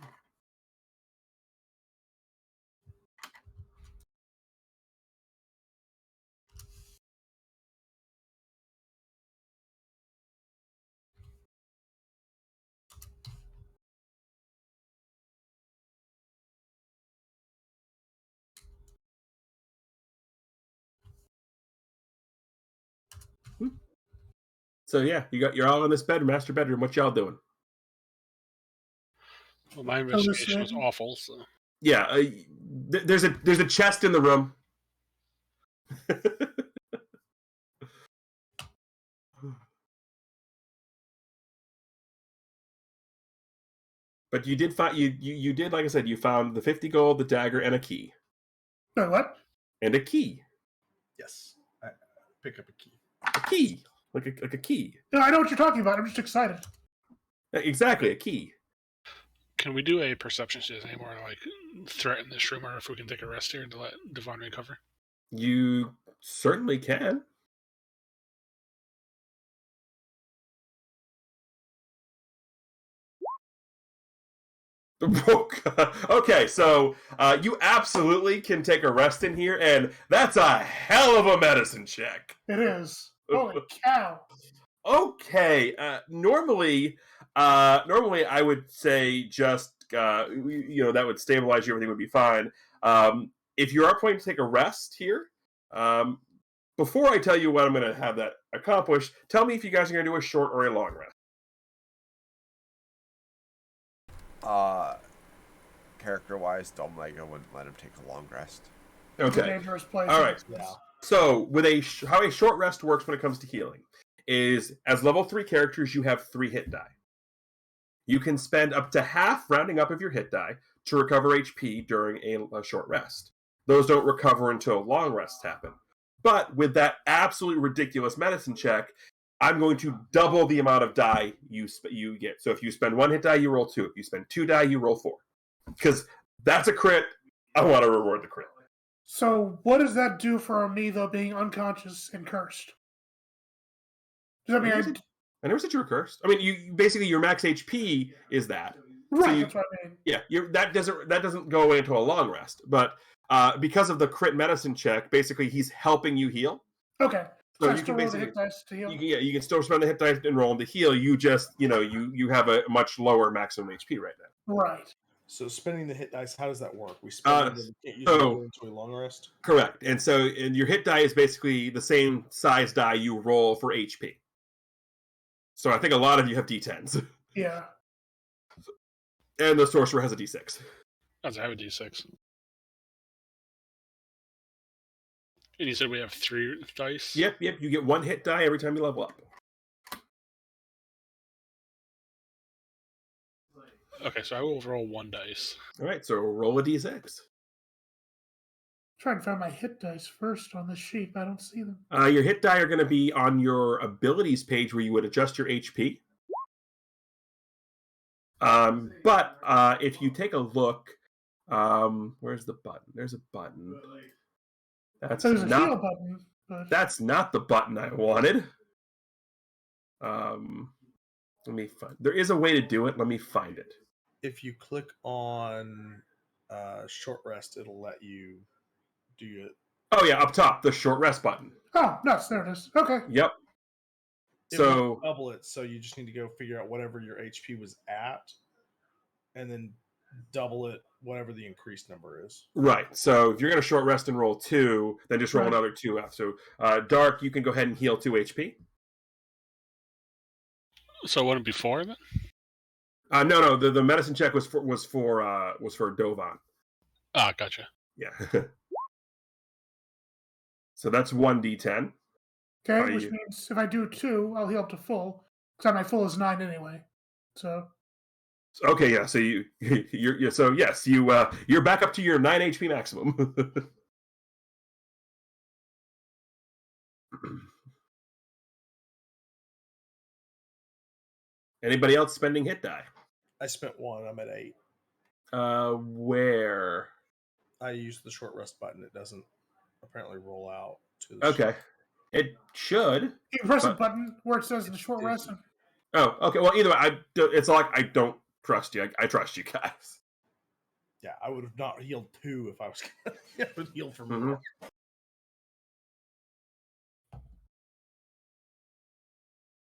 So yeah, you're all in this bedroom, master bedroom. What y'all doing? Well, my investigation was awful. So Yeah, there's a chest in the room. But you did find you did, like I said, you found the 50 gold, the dagger, and a key. Wait, what? And a key. Yes. I pick up a key. A key. Like a key. No, I know what you're talking about. I'm just excited. Exactly, a key. can we do a perception check anymore to like threaten this room, or if we can take a rest here to let Devon recover? You certainly can. Okay, so you absolutely can take a rest in here, and that's a hell of a medicine check. It is. Holy cow. Okay, normally I would say just that would stabilize you, everything would be fine. If you are planning to take a rest here, before I tell you what I'm going to have that accomplish, tell me if you guys are going to do a short or a long rest. Character-wise, Domlega wouldn't let him take a long rest. It's a Okay. dangerous place. All right. Yeah. So, with how a short rest works when it comes to healing is, as level 3 characters, you have 3 hit die. You can spend up to half, rounding up, of your hit die to recover HP during a short rest. Those don't recover until long rests happen. But with that absolutely ridiculous medicine check, I'm going to double the amount of die you get. So if you spend 1 hit die, you roll 2. If you spend 2 die, you roll 4. Because that's a crit. I want to reward the crit. So what does that do for me, though, being unconscious and cursed? Does that mean I never said you were cursed. I mean, you basically, your max HP is that. Right, So that's what I mean. Yeah, that doesn't go away into a long rest. But because of the crit medicine check, basically he's helping you heal. Okay. So I you still can roll the basically hit dice to heal. you can still spend the hit dice and roll them to heal. You just you have a much lower maximum HP right now. Right. So spending the hit dice, how does that work? We spend them, we can't use them to go into a long rest? Correct. And your hit die is basically the same size die you roll for HP. So I think a lot of you have D10s. Yeah. And the sorcerer has a D6. I have a D6. And you said we have 3 dice? Yep. You get 1 hit die every time you level up. Okay, so I will roll 1 dice. All right, so roll a D6. Trying to find my hit dice first on this sheet, but I don't see them. Your hit die are going to be on your abilities page where you would adjust your HP. But if you take a look, where's the button? There's a button. That's There's a not, heal button. But... That's not the button I wanted. Let me find. There is a way to do it. Let me find it. If you click on short rest, it'll let you do it. Oh yeah, up top, the short rest button. Oh, nuts! There it is. Okay. Yep. So double it. So you just need to go figure out whatever your HP was at, and then double it whatever the increased number is. Right. So if you're going to short rest and roll 2, then just roll another 2 out. So Dark, you can go ahead and heal 2 HP. So it wouldn't be 4 then? No. The medicine check was for Dovan. Ah, gotcha. Yeah. So that's 1d10. Okay, which means if I do 2, I'll heal up to full. Because my full is 9 anyway. So. Okay, yeah. So you're back up to your 9 HP maximum. Anybody else spending hit die? I spent 1. I'm at 8. Where? I use the short rest button. It doesn't apparently roll out to the Okay. It should. You press a But- button where it says the It short rest. didn't. Oh, okay. Well, either way, it's like I don't trust you. I trust you guys. Yeah, I would have not healed 2 if I was going to heal for Mhm. more.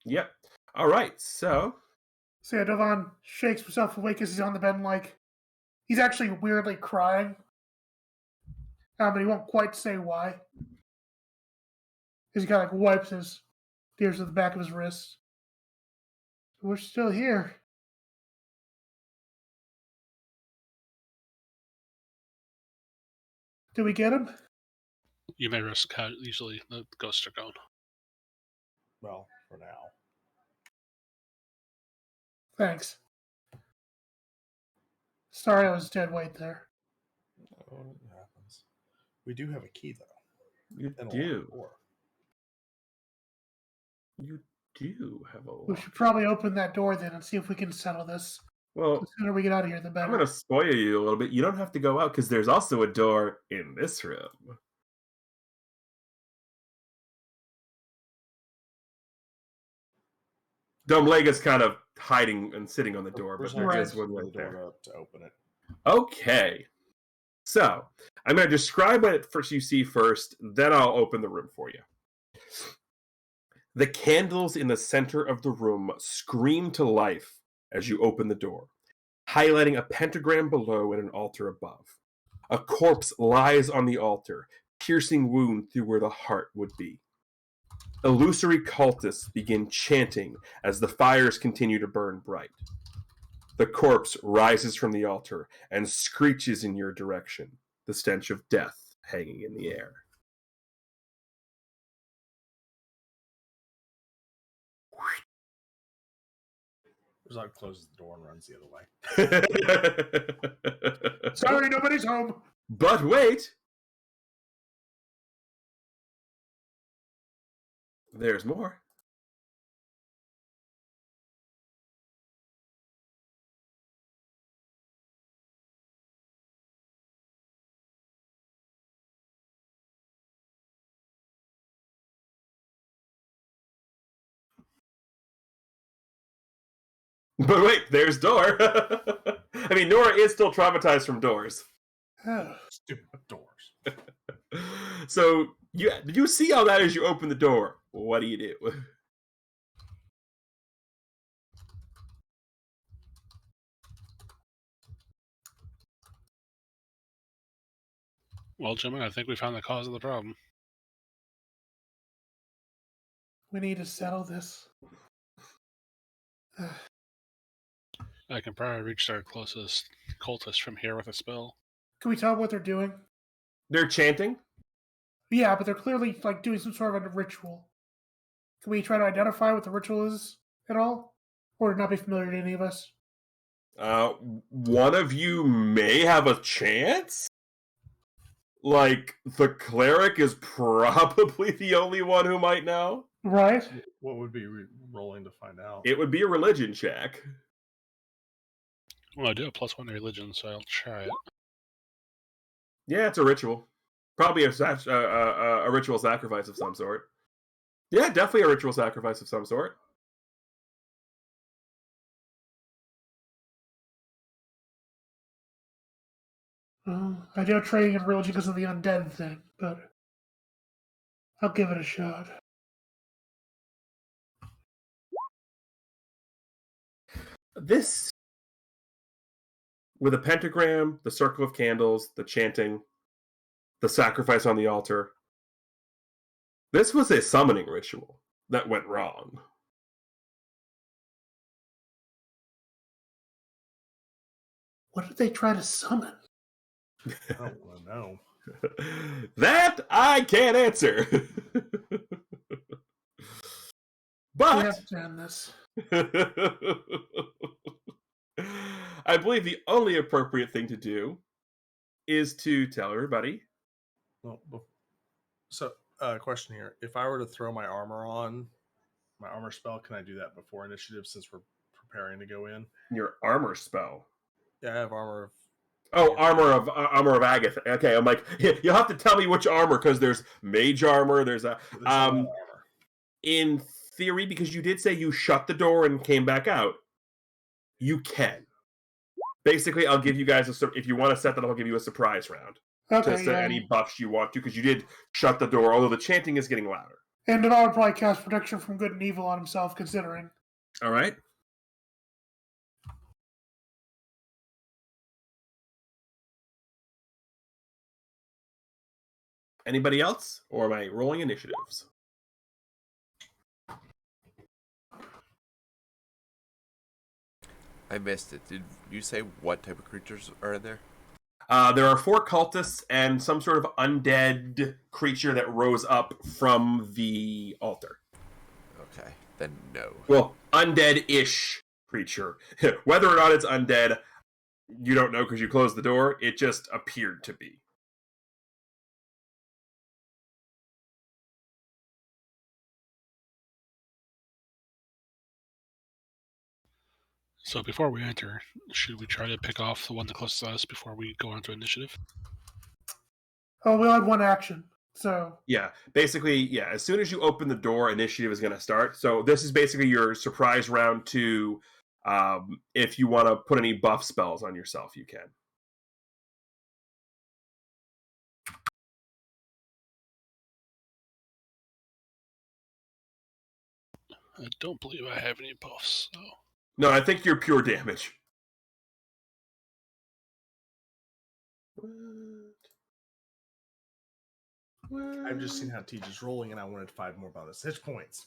Yep. All right. So, So yeah, Devon shakes himself awake as he's on the bed and like he's actually weirdly crying. But he won't quite say why. He kind of like wipes his tears at the back of his wrist. We're still here. Did we get him? You may risk how usually the ghosts are gone. Well, for now. Thanks. Sorry I was dead weight there. Oh, it happens. We do have a key, though. you And a do. locked door. You do have a We lot. should probably open that door then and see if we can settle this. Well, The sooner we get out of here, the I'm better. going to spoil you a little bit. You don't have to go out because there's also a door in this room. Domlega's kind of hiding and sitting on the door, but there is one the right door there. to open it. Okay. So, I'm going to describe what first you see first, then I'll open the room for you. The candles in the center of the room scream to life as you open the door, highlighting a pentagram below and an altar above. A corpse lies on the altar, piercing wound through where the heart would be. Illusory cultists begin chanting as the fires continue to burn bright. The corpse rises from the altar and screeches in your direction, the stench of death hanging in the air. Rizog closes the door and runs the other way. Sorry, nobody's home. But wait! There's more. But wait, there's door. I mean, Nora is still traumatized from doors. Stupid doors. So, you see all that as you open the door. What do you do? Well, gentlemen, I think we found the cause of the problem. We need to settle this. I can probably reach our closest cultist from here with a spell. Can we tell what they're doing? They're chanting. Yeah, but they're clearly like doing some sort of a ritual. Can we try to identify what the ritual is at all? Or not be familiar to any of us? One of you may have a chance? Like, the cleric is probably the only one who might know. Right? What would be rolling to find out? It would be a religion check. Well, I do have +1 to religion, so I'll try it. Yeah, it's a ritual. Probably a ritual sacrifice of some sort. Yeah, definitely a ritual sacrifice of some sort. I do training in religion because of the undead thing, but I'll give it a shot. This, with a pentagram, the circle of candles, the chanting, the sacrifice on the altar, this was a summoning ritual that went wrong. What did they try to summon? I don't want to know. That I can't answer. We But have to end this. I believe the only appropriate thing to do is to tell everybody. Well, so, question here. If I were to throw my armor on, my armor spell, can I do that before initiative since we're preparing to go in? Your armor spell. Yeah, I have armor of Oh, armor of Agatha. Okay, I'm like, you'll have to tell me which armor because there's mage armor. There's a There's a lot of armor. in theory, because you did say you shut the door and came back out. You can. Basically, I'll give you guys if you want to set that, I'll give you a surprise round to Okay, set yeah. any buffs you want to, because you did shut the door. Although the chanting is getting louder. And Denal would probably cast protection from good and evil on himself, considering. All right. Anybody else, or am I rolling initiatives? I missed it. Did you say what type of creatures are there? There are 4 cultists and some sort of undead creature that rose up from the altar. Okay, then no. Well, undead-ish creature. Whether or not it's undead, you don't know because you closed the door. It just appeared to be. So before we enter, should we try to pick off the one that closest to us before we go on to initiative? Oh, we had one action, so. Yeah, basically, yeah. As soon as you open the door, initiative is going to start. So this is basically your surprise round to, if you want to put any buff spells on yourself, you can. I don't believe I have any buffs. So. No, I think you're pure damage. I've just seen how Teach is rolling, and I wanted 5 more bonus hit points.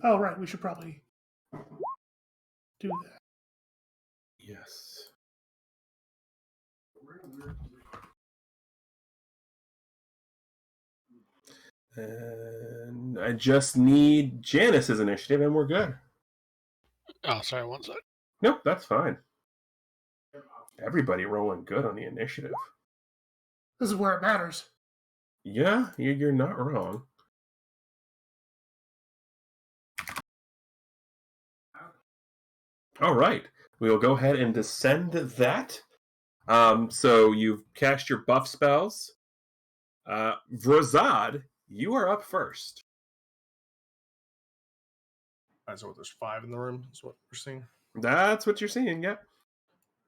Oh, right. We should probably do that. Yes. And I just need Janice's initiative, and we're good. Oh, sorry, one sec. Nope, that's fine. Everybody rolling good on the initiative. This is where it matters. Yeah, you're not wrong. All right, we'll go ahead and descend that. So you've cast your buff spells. Vrazad, you are up first. All right, so there's 5 in the room, is what we're seeing. That's what you're seeing, yep.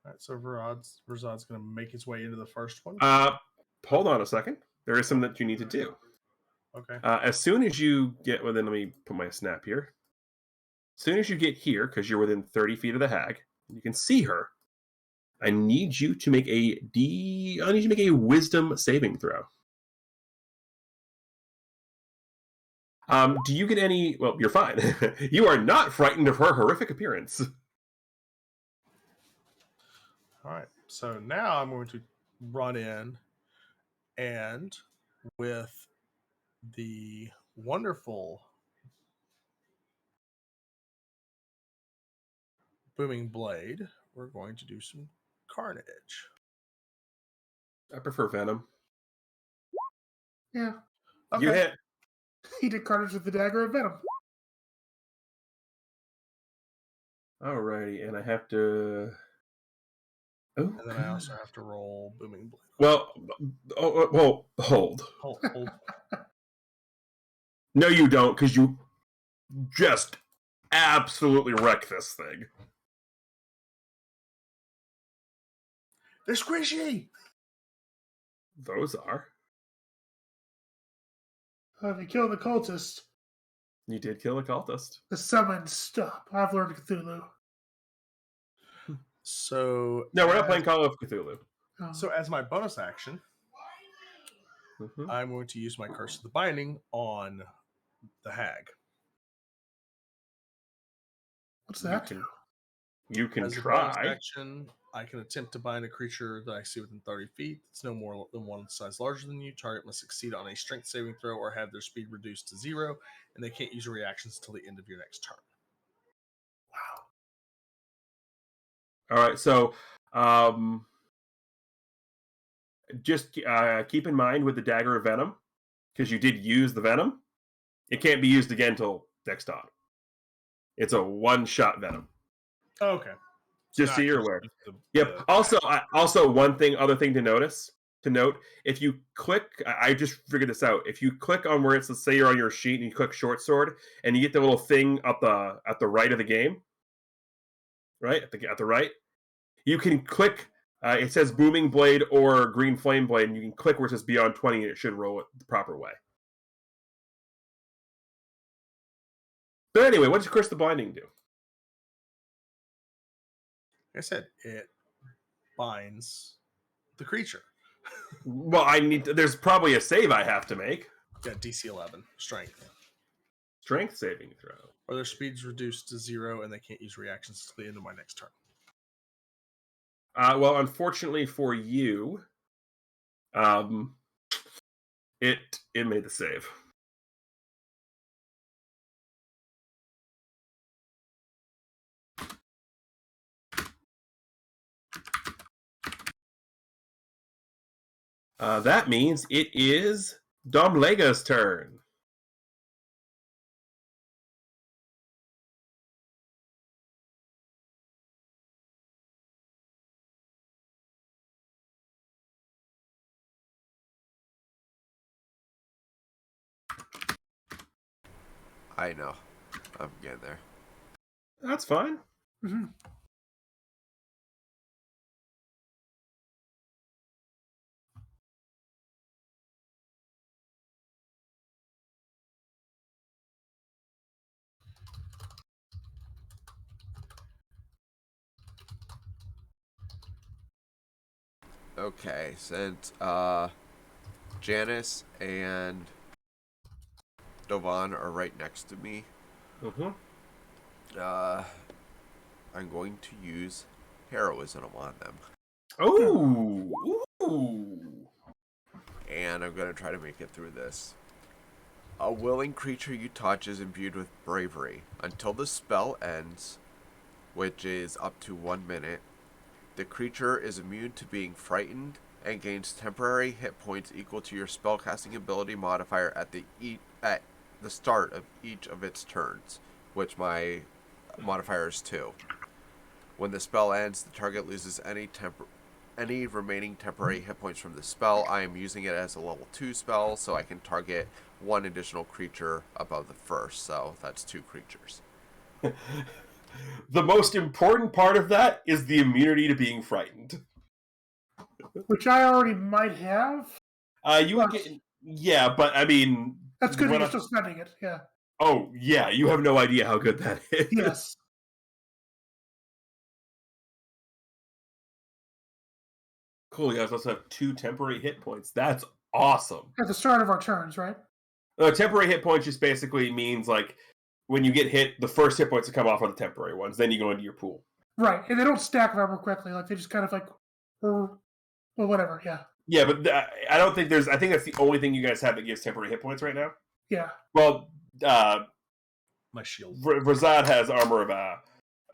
All right, so Verzad's going to make his way into the first one. Hold on a second. There is something that you need to do. Okay. As soon as you get, well, then let me put my snap here. As soon as you get here, because you're within 30 feet of the hag, you can see her. I need you to make a wisdom saving throw. Do you get any? Well, you're fine. You are not frightened of her horrific appearance. All right. So now I'm going to run in, and with the wonderful booming blade, we're going to do some carnage. I prefer venom. Yeah. Okay. You hit. He did carnage with the dagger of venom. Alrighty, and I have to. Oh, And then I also have to roll booming blade. Well, hold. Hold. No, you don't, because you just absolutely wreck this thing. They're squishy. Those are. If you kill the cultist, You did kill a cultist. the summons stop. I've learned Cthulhu. So No, we're not playing Call of Cthulhu. So as my bonus action, Mm-hmm. I'm going to use my Curse of the Binding on the hag. What's that? You can As a bonus try. action, I can attempt to bind a creature that I see within 30 feet. It's no more than one size larger than you. Target must succeed on a strength saving throw or have their speed reduced to 0, and they can't use reactions until the end of your next turn. All right, so Just keep in mind with the Dagger of Venom, because you did use the Venom, it can't be used again till next on. It's a one-shot Venom. Oh, okay. Just so you're aware. Yep. Also, other thing to note, if you click, I just figured this out. If you click on where it's, let's say you're on your sheet and you click short sword, and you get the little thing at the right of the game, right at the right, you can click. It says Booming Blade or Green Flame Blade, and you can click where it says Beyond 20, and it should roll it the proper way. So anyway, what does Curse the Blinding do? Like I said, it binds the creature. Well, there's probably a save I have to make. Yeah, DC 11 strength. Strength saving throw. Or their speed's reduced to 0, and they can't use reactions until the end of my next turn. Well, unfortunately for you, it made the save. That means it is Dom Lega's turn. I know. I'm getting there. That's fine. Mm-hmm. Okay, since Janice and Dovan are right next to me, Mm-hmm. I'm going to use heroism on them. Ooh. And I'm going to try to make it through this. A willing creature you touch is imbued with bravery. Until the spell ends, which is up to 1 minute, the creature is immune to being frightened and gains temporary hit points equal to your spellcasting ability modifier at the start of each of its turns, which my modifier is 2. When the spell ends, the target loses any remaining temporary hit points from the spell. I am using it as a level 2 spell, so I can target 1 additional creature above the first, so that's 2 creatures. The most important part of that is the immunity to being frightened. Which I already might have. You would get... Yeah, but I mean... That's good you're still spending it, yeah. Oh, yeah, you have no idea how good that is. Yes. Cool, you guys also have 2 temporary hit points. That's awesome. At the start of our turns, right? Temporary hit points just basically means, like, when you get hit, the first hit points that come off are the temporary ones. Then you go into your pool. Right, and they don't stack ever quickly. Like, they just kind of like... well, whatever, yeah. Yeah, but I don't think there's... I think that's the only thing you guys have that gives temporary hit points right now. Yeah. Well, My shield. Razad has Armor of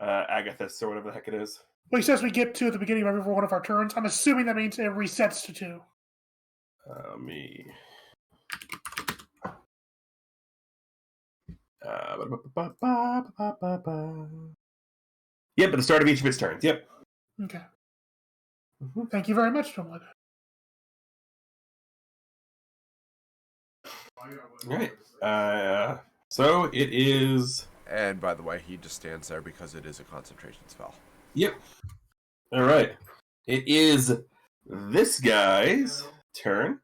Agathis, or whatever the heck it is. Well, he says we get 2 at the beginning of every one of our turns. I'm assuming that means it resets to 2. Me. Yep, at the start of each of its turns. Yep. Okay. Mm-hmm. Thank you very much, Tomlin. Right. So it is... And by the way, he just stands there because it is a concentration spell. Yep. All right. It is this guy's turn,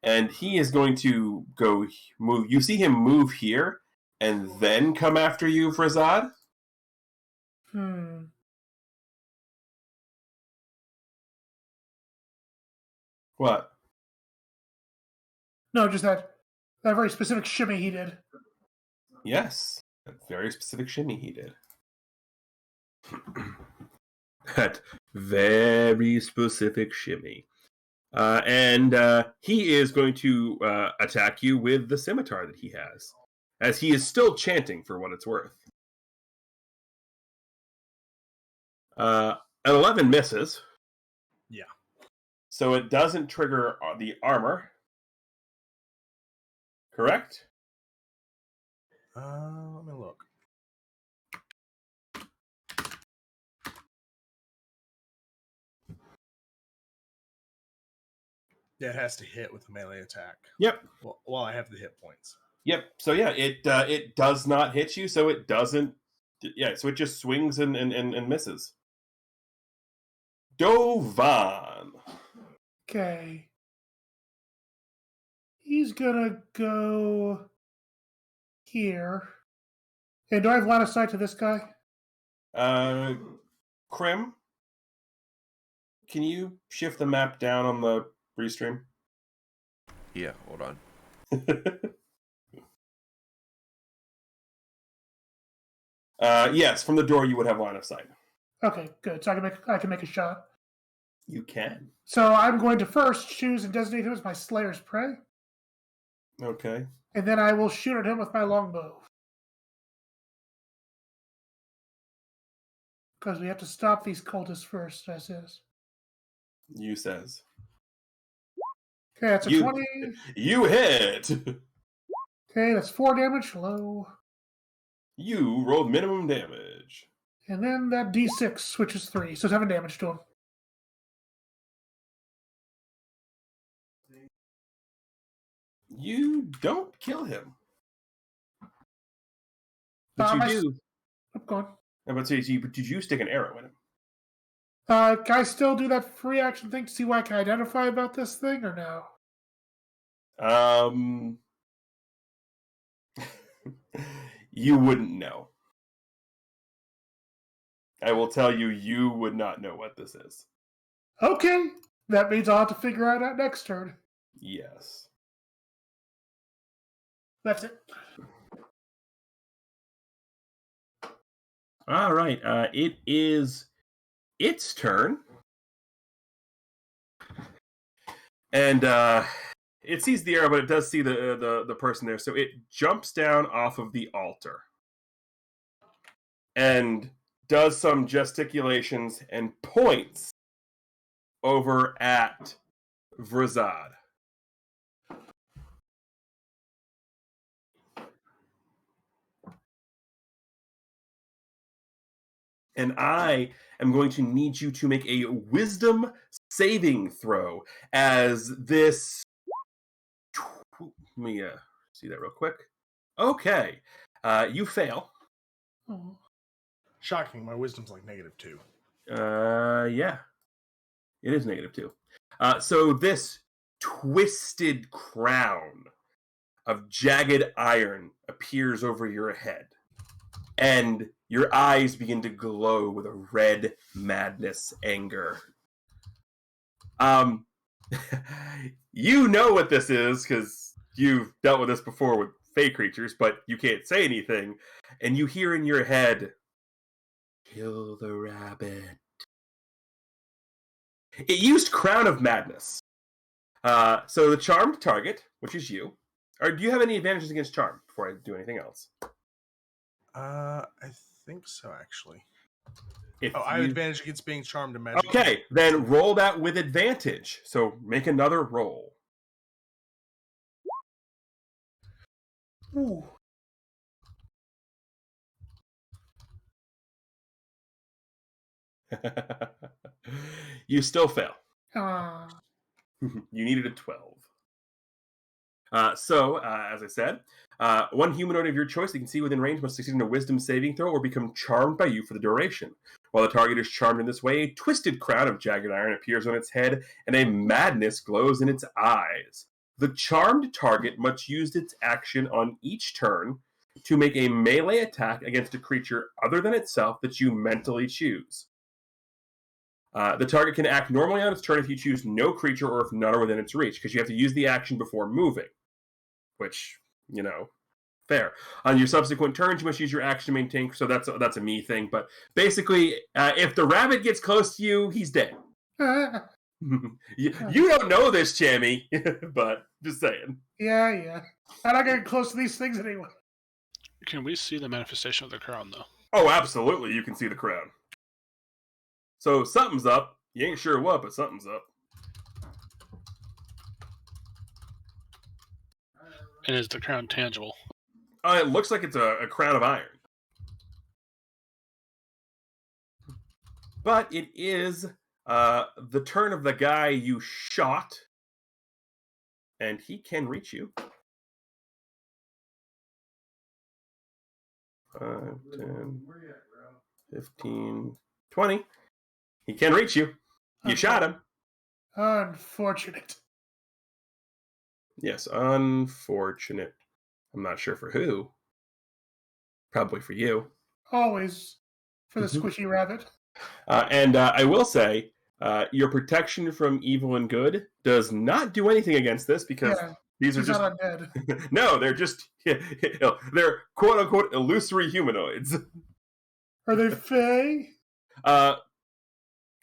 and he is going to go move. You see him move here, and then come after you, Frazad. What? No, just that very specific shimmy he did. Yes, that very specific shimmy he did. That very specific shimmy. And he is going to attack you with the scimitar that he has, as he is still chanting for what it's worth. An 11 misses. Yeah. So it doesn't trigger the armor. Correct? Let me look. Yeah, it has to hit with a melee attack. Yep. Well, I have the hit points. Yep. So yeah, it does not hit you, so it doesn't. Yeah, so it just swings and misses. Dovan. Okay. He's gonna go here. And do I have line of sight to this guy? Krim, can you shift the map down on the restream? Yeah, hold on. Yes, from the door you would have line of sight. Okay, good. So I can make a shot. You can. So I'm going to first choose and designate him as my Slayer's Prey, Okay. and then I will shoot at him with my longbow. Because we have to stop these cultists first, as is. You says. Okay, that's a 20. You hit! Okay, that's 4 damage, low. You rolled minimum damage. And then that d6, which is 3, so 7 damage to him. You don't kill him. But you do. I'm going. Did you stick an arrow in him? Can I still do that free action thing to see what I can identify about this thing, or no? You wouldn't know. I will tell you, you would not know what this is. Okay, that means I'll have to figure out that next turn. Yes. That's it. All right. It is its turn. And it sees the arrow, but it does see the person there. So it jumps down off of the altar and does some gesticulations and points over at Vrazad. And I am going to need you to make a wisdom saving throw as this... Let me see that real quick. Okay. You fail. Oh. Shocking, my wisdom's like -2. Yeah. It is -2. So this twisted crown of jagged iron appears over your head. And your eyes begin to glow with a red madness anger. You know what this is, because you've dealt with this before with fey creatures, but you can't say anything. And you hear in your head, kill the rabbit. It used Crown of Madness. So the charmed target, which is you, or do you have any advantages against charm before I do anything else? I think so, actually. I have advantage against being charmed and magic. Okay, then roll that with advantage. So make another roll. Ooh. You still fail. Uh, You needed a 12. So, as I said, one humanoid of your choice that you can see within range must succeed in a wisdom saving throw or become charmed by you for the duration. While the target is charmed in this way, a twisted crown of jagged iron appears on its head, and a madness glows in its eyes. The charmed target must use its action on each turn to make a melee attack against a creature other than itself that you mentally choose. The target can act normally on its turn if you choose no creature or if none are within its reach, because you have to use the action before moving. Which, fair. On your subsequent turns, you must use your action to maintain. So that's a me thing. But basically, if the rabbit gets close to you, he's dead. You don't know this, Chammy, but just saying. yeah. I'm not getting close to these things anyway. Can we see the manifestation of the crown, though? Oh, absolutely. You can see the crown. So something's up. You ain't sure what, but something's up. And is the crown tangible? It looks like it's a crown of iron. But it is the turn of the guy you shot. And he can reach you. 5, 10, 15, 20. He can reach you. You shot him. Unfortunate. Yes, unfortunate. I'm not sure for who. Probably for you. Always for the squishy rabbit. And I will say, your protection from evil and good does not do anything against this because these are he's just not undead. no, they're just they're quote unquote illusory humanoids. Are they fey?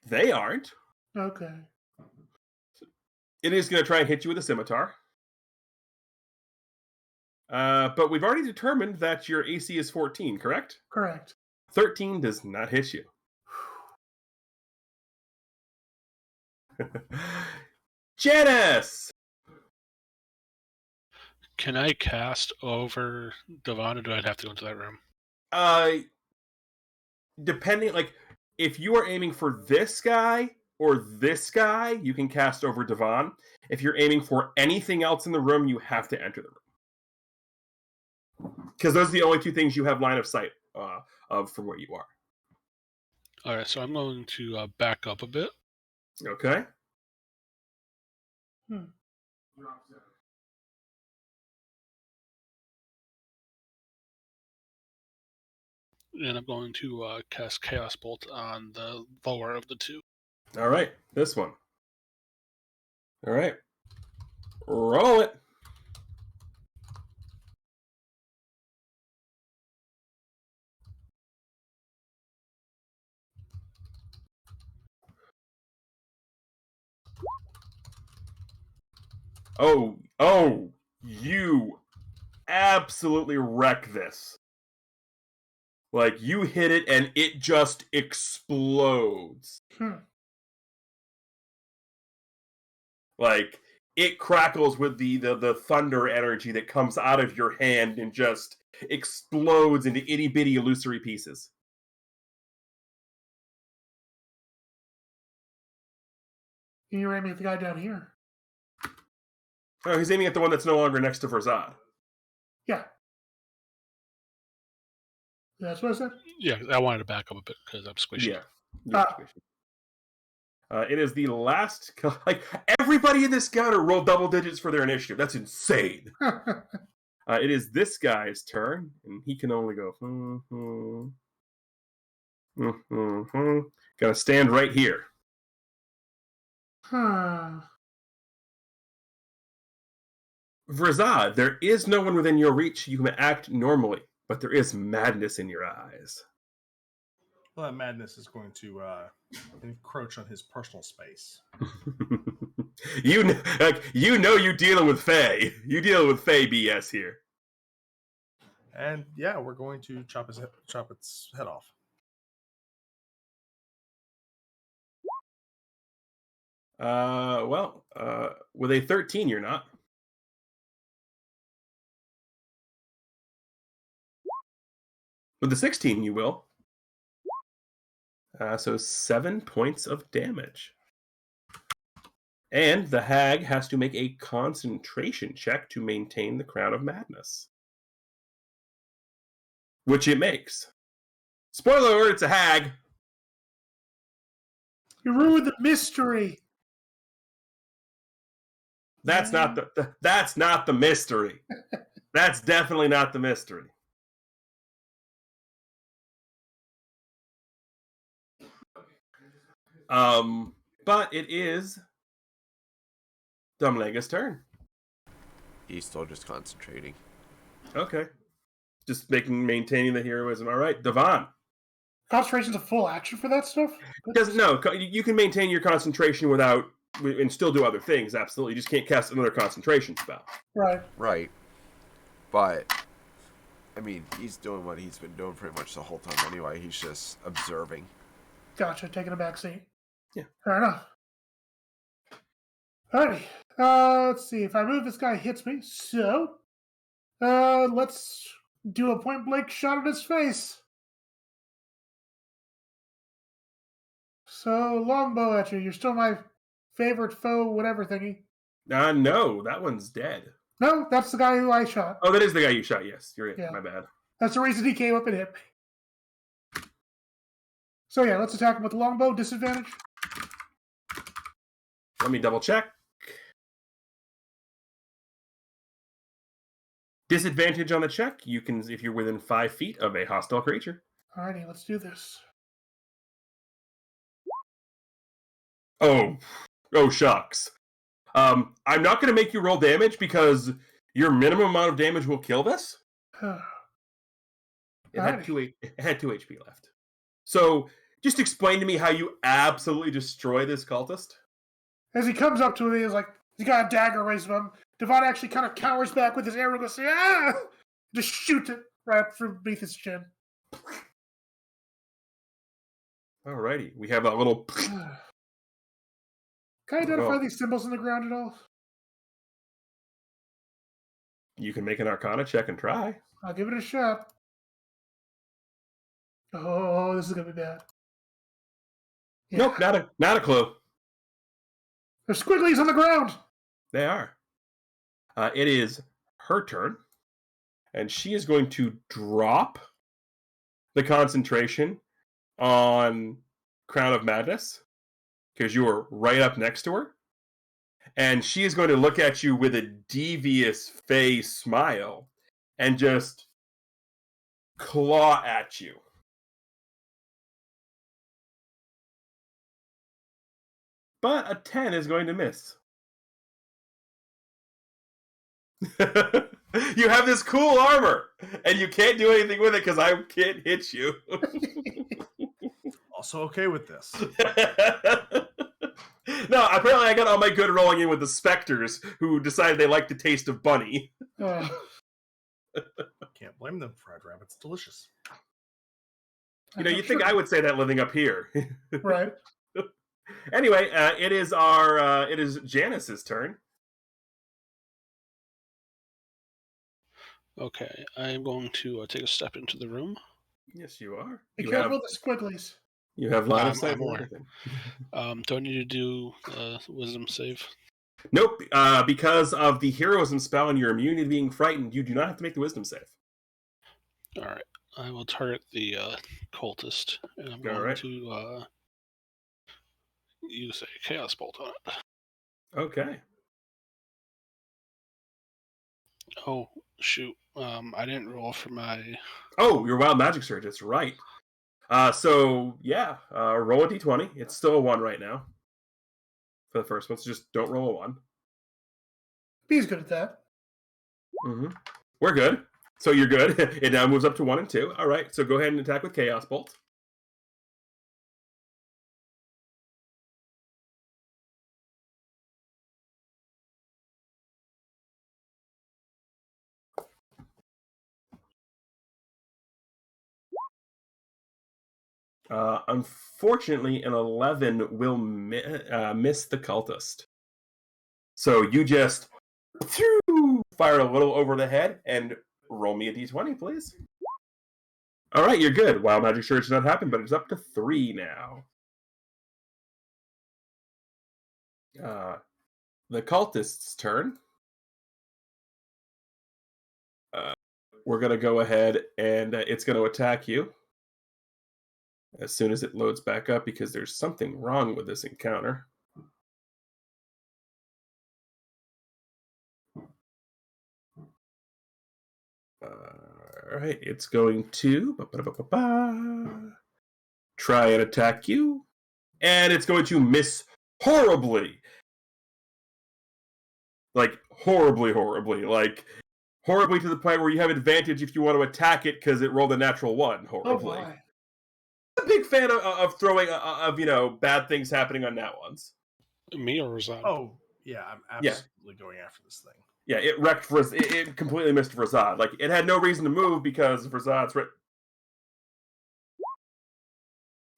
They aren't. Okay. It is going to try and hit you with a scimitar. But we've already determined that your AC is 14, correct? Correct. 13 does not hit you. Janice! Can I cast over Devon, or do I have to go into that room? Depending, like, if you are aiming for this guy or this guy, you can cast over Devon. If you're aiming for anything else in the room, you have to enter the room. Because those are the only two things you have line of sight of from where you are. All right, so I'm going to back up a bit. Okay. And I'm going to cast Chaos Bolt on the lower of the two. All right, this one. All right. Roll it. Oh, you absolutely wreck this. Like, you hit it and it just explodes. Like, it crackles with the thunder energy that comes out of your hand and just explodes into itty-bitty illusory pieces. You're aiming at the guy down here. Oh, he's aiming at the one that's no longer next to Verzad. Yeah. That's what I said? Yeah, I wanted to back up a bit because I'm squishy. Yeah. It is the last... Like, everybody in this counter rolled double digits for their initiative. That's insane. It is this guy's turn, and he can only go... Gonna stand right here. Verzad, there is no one within your reach. You can act normally, but there is madness in your eyes. Well, that madness is going to encroach on his personal space. you know you're dealing with Fae. You dealing with Fae BS here. And yeah, we're going to chop its head off. With a 13, you're not. With the 16, you will. So 7 points of damage. And the hag has to make a concentration check to maintain the Crown of Madness. Which it makes. Spoiler alert, it's a hag. You ruined the mystery. That's not the mystery. That's definitely not the mystery. But it is Dumblega's turn. He's still just concentrating. Okay. Just maintaining the heroism. All right, Devon. Concentration's a full action for that stuff? You can maintain your concentration without and still do other things, absolutely. You just can't cast another concentration spell. Right. But I mean, he's doing what he's been doing pretty much the whole time anyway. He's just observing. Gotcha. Taking a back seat. Yeah. Fair enough. Alrighty. Let's see. If I move, this guy hits me. So, let's do a point blank shot at his face. So, longbow at you. You're still my favorite foe, whatever thingy. No, that one's dead. No, that's the guy who I shot. Oh, that is the guy you shot. Yes, you're right. Yeah. My bad. That's the reason he came up and hit me. So yeah, let's attack him with the longbow. Disadvantage. Let me double check. Disadvantage on the check. You can, if you're within 5 feet of a hostile creature. Alrighty, let's do this. Oh shucks. I'm not going to make you roll damage because your minimum amount of damage will kill this. It had 2 HP left. So just explain to me how you absolutely destroy this cultist. As he comes up to me, he's like, he's got a dagger raised at him. Devon actually kind of cowers back with his arrow and goes, ah! Just shoots it right up through beneath his chin. Alrighty, we have a little. Can I identify these symbols in the ground at all? You can make an Arcana check and try. I'll give it a shot. Oh, this is gonna be bad. Yeah. Nope, not a clue. There's squigglies on the ground. They are. It is her turn, and she is going to drop the concentration on Crown of Madness because you are right up next to her, and she is going to look at you with a devious face smile and just claw at you. But a 10 is going to miss. You have this cool armor, and you can't do anything with it because I can't hit you. Also okay with this. No, apparently I got all my good rolling in with the specters who decided they like the taste of bunny. Can't blame them. Fried rabbit's delicious. You know, you'd think I would say that living up here. Right. Anyway, it is Janice's turn. Okay, I am going to take a step into the room. Yes, you are. Be careful of the squigglies. You have line of I'm sight. aware. Do I need to do wisdom save? Nope. Because of the heroism spell and your immunity to being frightened, you do not have to make the wisdom save. All right. I will target the cultist, and I'm going to use a chaos bolt on it. Okay. Oh shoot! I didn't roll for my. Oh, your wild magic surge. That's right. So yeah, roll a d20. It's still a 1 right now. For the first one, so just don't roll a 1. He's good at that. Mm-hmm. We're good. So you're good. It now moves up to 1 and 2. All right. So go ahead and attack with Chaos Bolt. Unfortunately, an 11 will miss the cultist. So you just fire a little over the head and roll me a d20, please. All right, you're good. Wild magic surge did not happen, but it's up to 3 now. The cultist's turn. We're going to go ahead and it's going to attack you as soon as it loads back up because there's something wrong with this encounter. All right, it's going to try and attack you, and it's going to miss horribly. Like, horribly, like, horribly to the point where you have advantage if you want to attack it because it rolled a natural 1, horribly. Oh, boy. I'm a big fan of throwing, bad things happening on nat ones. Me or Razan? Oh, yeah, I'm absolutely going after this thing. Yeah, it wrecked it completely missed Razad. Like, it had no reason to move because Razad's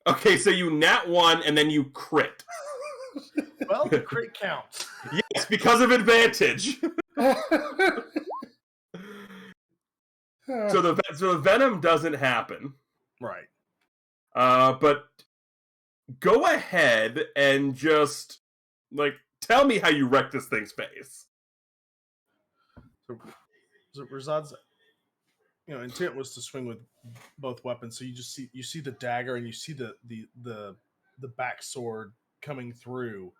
Okay, so you nat 1 and then you crit. Well, the crit counts. Yes, because of advantage. So the venom doesn't happen. Right. But go ahead and just tell me how you wreck this thing's face. So Razad's intent was to swing with both weapons. So you see the dagger and you see the back sword coming through,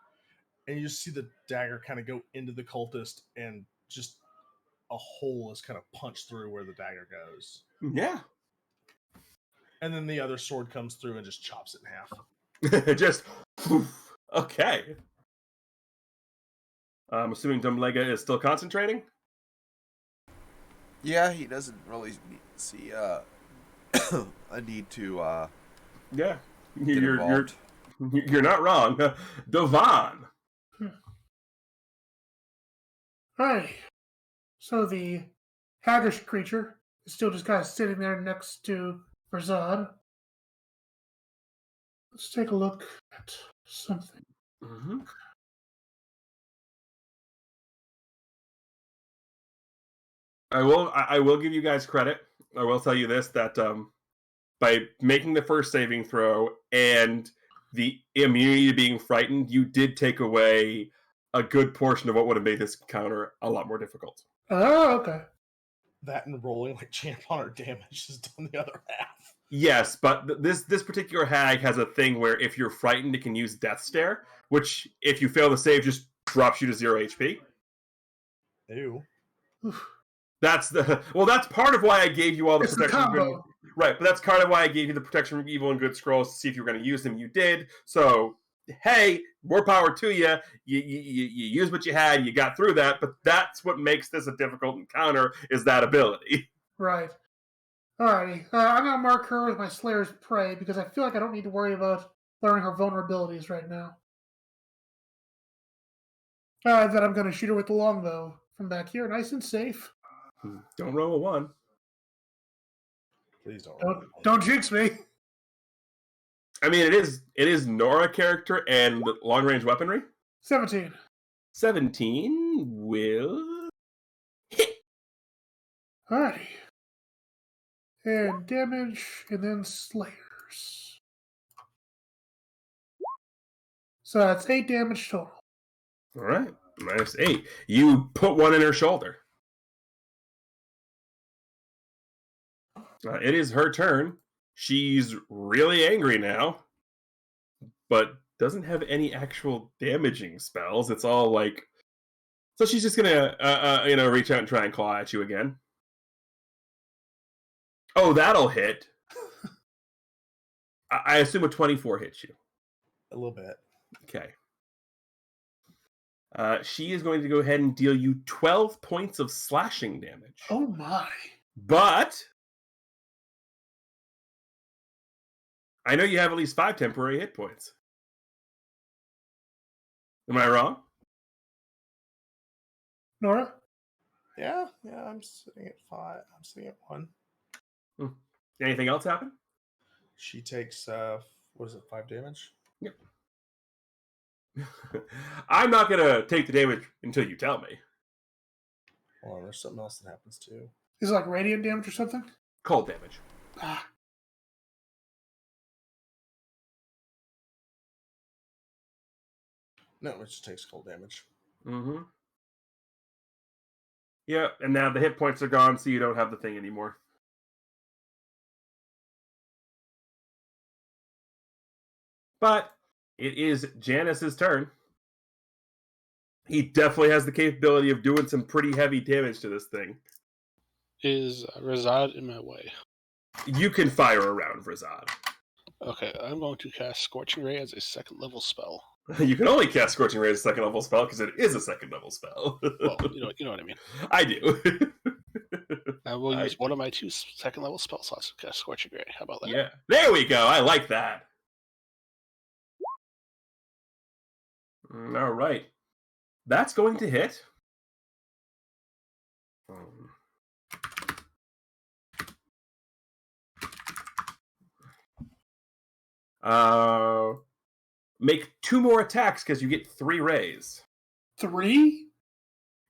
and you just see the dagger kind of go into the cultist, and just a hole is kind of punched through where the dagger goes. Yeah. And then the other sword comes through and just chops it in half. Just okay. I'm assuming Dumblega is still concentrating. Yeah, he doesn't really see a need to Yeah, get involved. you're not wrong. Dovan. Alright. So the haggish creature is still just kind of sitting there next to Razad. Let's take a look at something. Mm-hmm. I will give you guys credit. I will tell you this, that by making the first saving throw and the immunity to being frightened, you did take away a good portion of what would have made this encounter a lot more difficult. Oh, okay. That and rolling like champ on her damage has done the other half. Yes, but this particular hag has a thing where if you're frightened, it can use Death Stare, which if you fail the save, just drops you to 0 HP. Ew. That's part of why I gave you all the It's protection the from good, combo. right, but that's kind of why I gave you the protection from evil and good scrolls to see if you were going to use them. You did, so hey, more power to you. You used what you had, you got through that, but that's what makes this a difficult encounter, is that ability. Right. Alrighty. I'm going to mark her with my Slayer's Prey because I feel like I don't need to worry about learning her vulnerabilities right now. Then I'm going to shoot her with the longbow from back here, nice and safe. Don't roll a 1. Please don't. Don't jinx me. I mean, it is Nora character and long range weaponry. 17. 17 will hit. Alrighty. And damage, and then Slayers. So that's 8 damage total. All right, -8. You put one in her shoulder. It is her turn. She's really angry now, but doesn't have any actual damaging spells. It's all like, so she's just gonna reach out and try and claw at you again. Oh, that'll hit. I assume a 24 hits you. A little bit. Okay. She is going to go ahead and deal you 12 points of slashing damage. Oh my. But I know you have at least 5 temporary hit points. Am I wrong? Nora? Yeah, I'm sitting at 5. I'm sitting at 1. Anything else happen? She takes 5 damage? Yep. I'm not gonna take the damage until you tell me. Hold on, there's something else that happens too. Is it like radiant damage or something? Cold damage. Ah. No, it just takes cold damage. Mm-hmm. Yeah, and now the hit points are gone, so you don't have the thing anymore. But it is Janice's turn. He definitely has the capability of doing some pretty heavy damage to this thing. Is Razad in my way? You can fire around Razad. Okay, I'm going to cast Scorching Ray as a second level spell. You can only cast Scorching Ray as a second level spell because it is a second level spell. Well, you know what I mean. I do. I will use one of my 2 second level spell slots to cast Scorching Ray. How about that? Yeah. There we go. I like that. All right. That's going to hit. Make 2 more attacks because you get 3 rays. 3?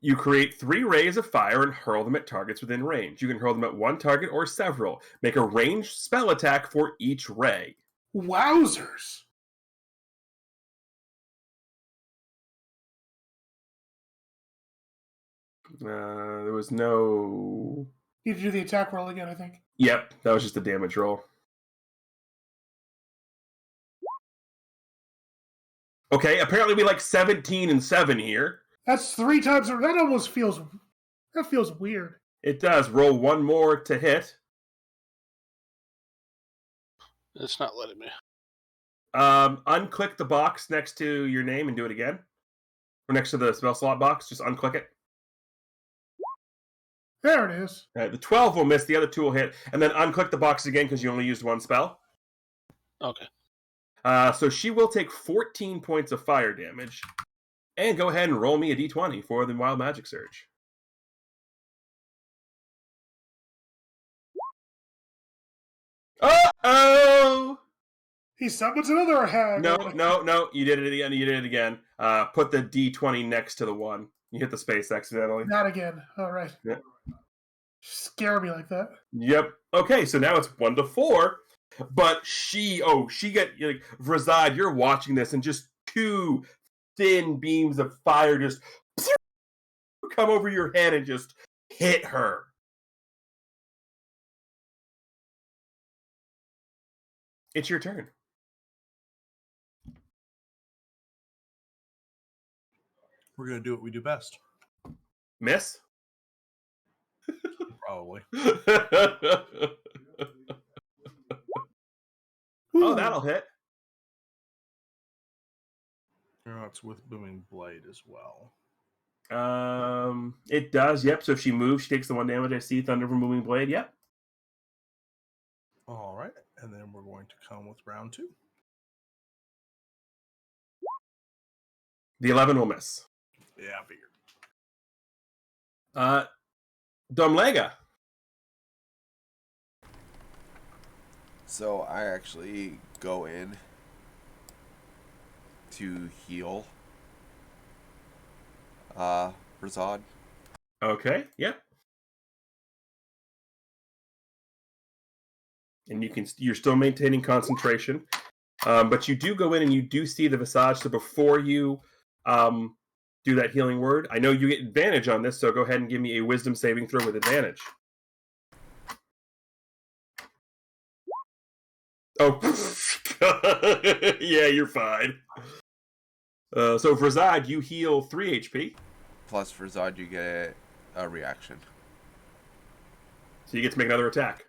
You create 3 rays of fire and hurl them at targets within range. You can hurl them at one target or several. Make a ranged spell attack for each ray. Wowzers. There was no... Need to do the attack roll again, I think. Yep, that was just a damage roll. Okay, apparently we like 17 and 7 here. That's 3 times. That almost feels... That feels weird. It does. Roll 1 more to hit. It's not letting me. Unclick the box next to your name and do it again. Or next to the spell slot box. Just unclick it. There it is. The 12 will miss. The other 2 will hit. And then unclick the box again because you only used 1 spell. Okay. So she will take 14 points of fire damage. And go ahead and roll me a d20 for the Wild Magic Surge. Uh-oh! He summons another hag. No. You did it again. Put the d20 next to the 1. You hit the space accidentally. Not again. All right. Yeah. Scare me like that. Yep. Okay, so now it's 1 to 4. But she got, like, Vrazad, you're watching this, and just 2 thin beams of fire just come over your head and just hit her. It's your turn. We're going to do what we do best. Miss? Probably. Oh, that'll hit. It's with Booming Blade as well. It does, yep. So if she moves, she takes the 1 damage. I see Thunder from Booming Blade, yep. All right, and then we're going to come with round 2. The 11 will miss. Yeah, I figured. Domlega. So I actually go in to heal Razad. Okay, yep. And you're still maintaining concentration. But you do go in and you do see the visage. So before you do that healing word, I know you get advantage on this, so go ahead and give me a wisdom saving throw with advantage. Oh, yeah, you're fine. So Vrazad, you heal 3 HP. Plus Razad, you get a reaction. So you get to make another attack.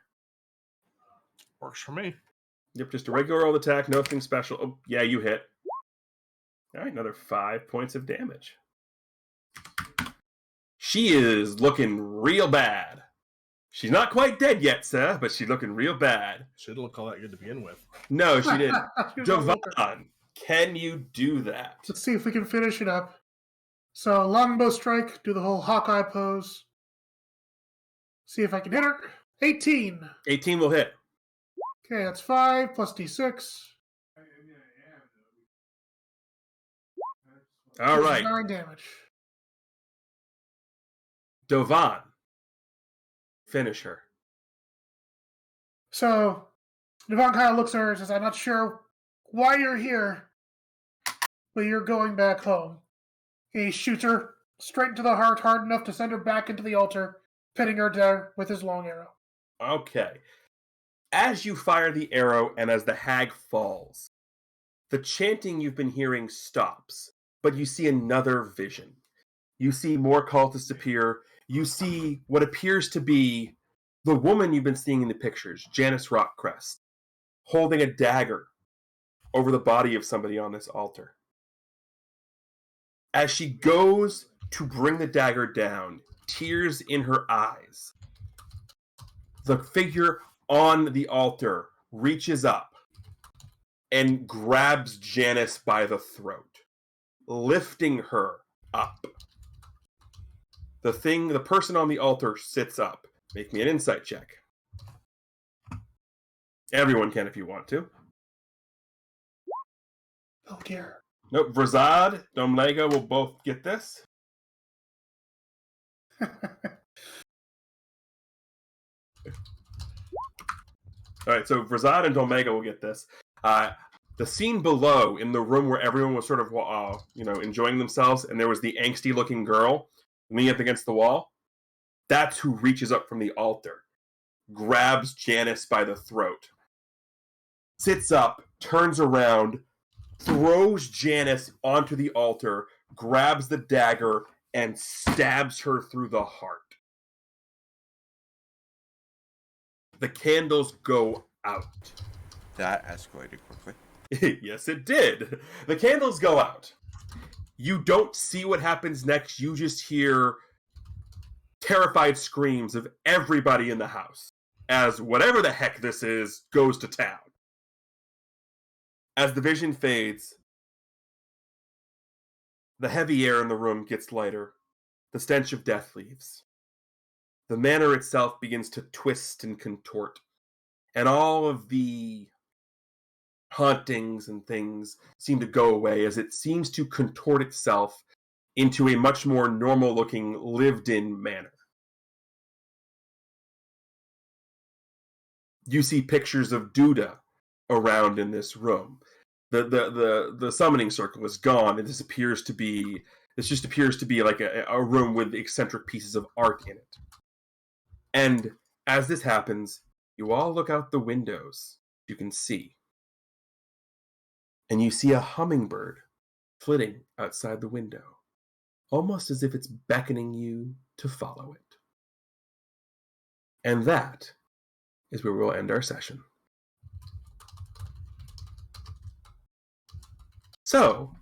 Works for me. Yep, just a regular old attack, nothing special. Oh, yeah, you hit. All right, another 5 points of damage. She is looking real bad. She's not quite dead yet, sir, but she's looking real bad. She didn't look all that good to begin with. No, she didn't. Here's what I'm looking- Devon, can you do that? Let's see if we can finish it up. So longbow strike, do the whole Hawkeye pose. See if I can hit her. 18. 18 will hit. Okay, that's 5 plus d6. All right. 9 damage. Devon, finish her. So Devon kind of looks at her and says, I'm not sure why you're here, but you're going back home. He shoots her straight into the heart, hard enough to send her back into the altar, pinning her down with his long arrow. Okay. As you fire the arrow and as the hag falls, the chanting you've been hearing stops, but you see another vision. You see more cultists appear. You see what appears to be the woman you've been seeing in the pictures, Janice Rockcrest, holding a dagger over the body of somebody on this altar. As she goes to bring the dagger down, tears in her eyes, the figure on the altar reaches up and grabs Janice by the throat, lifting her up. The person on the altar sits up. Make me an insight check. Everyone can if you want to. Oh dear. Nope. Vrazad, Domlega will both get this. All right, so Vrazad and Domega will get this. The scene below, in the room where everyone was sort of, enjoying themselves, and there was the angsty-looking girl leaning up against the wall. That's who reaches up from the altar, grabs Janice by the throat, sits up, turns around, throws Janice onto the altar, grabs the dagger, and stabs her through the heart. The candles go out. That escalated quickly. Yes, it did. The candles go out. You don't see what happens next. You just hear terrified screams of everybody in the house as whatever the heck this is goes to town. As the vision fades, the heavy air in the room gets lighter. The stench of death leaves. The manor itself begins to twist and contort. And all of the hauntings and things seem to go away as it seems to contort itself into a much more normal-looking, lived-in manor. You see pictures of Duda around in this room. The summoning circle is gone, and this just appears to be like a room with eccentric pieces of art in it. And as this happens, you all look out the windows. You can see. And you see a hummingbird flitting outside the window, almost as if it's beckoning you to follow it. And that is where we'll end our session. So,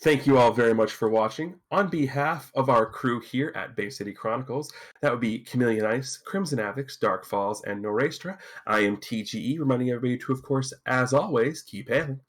thank you all very much for watching. On behalf of our crew here at Bay City Chronicles, that would be Chameleon Ice, Crimson Avix, Dark Falls, and Norestra. I am TGE, reminding everybody to, of course, as always, keep hailing.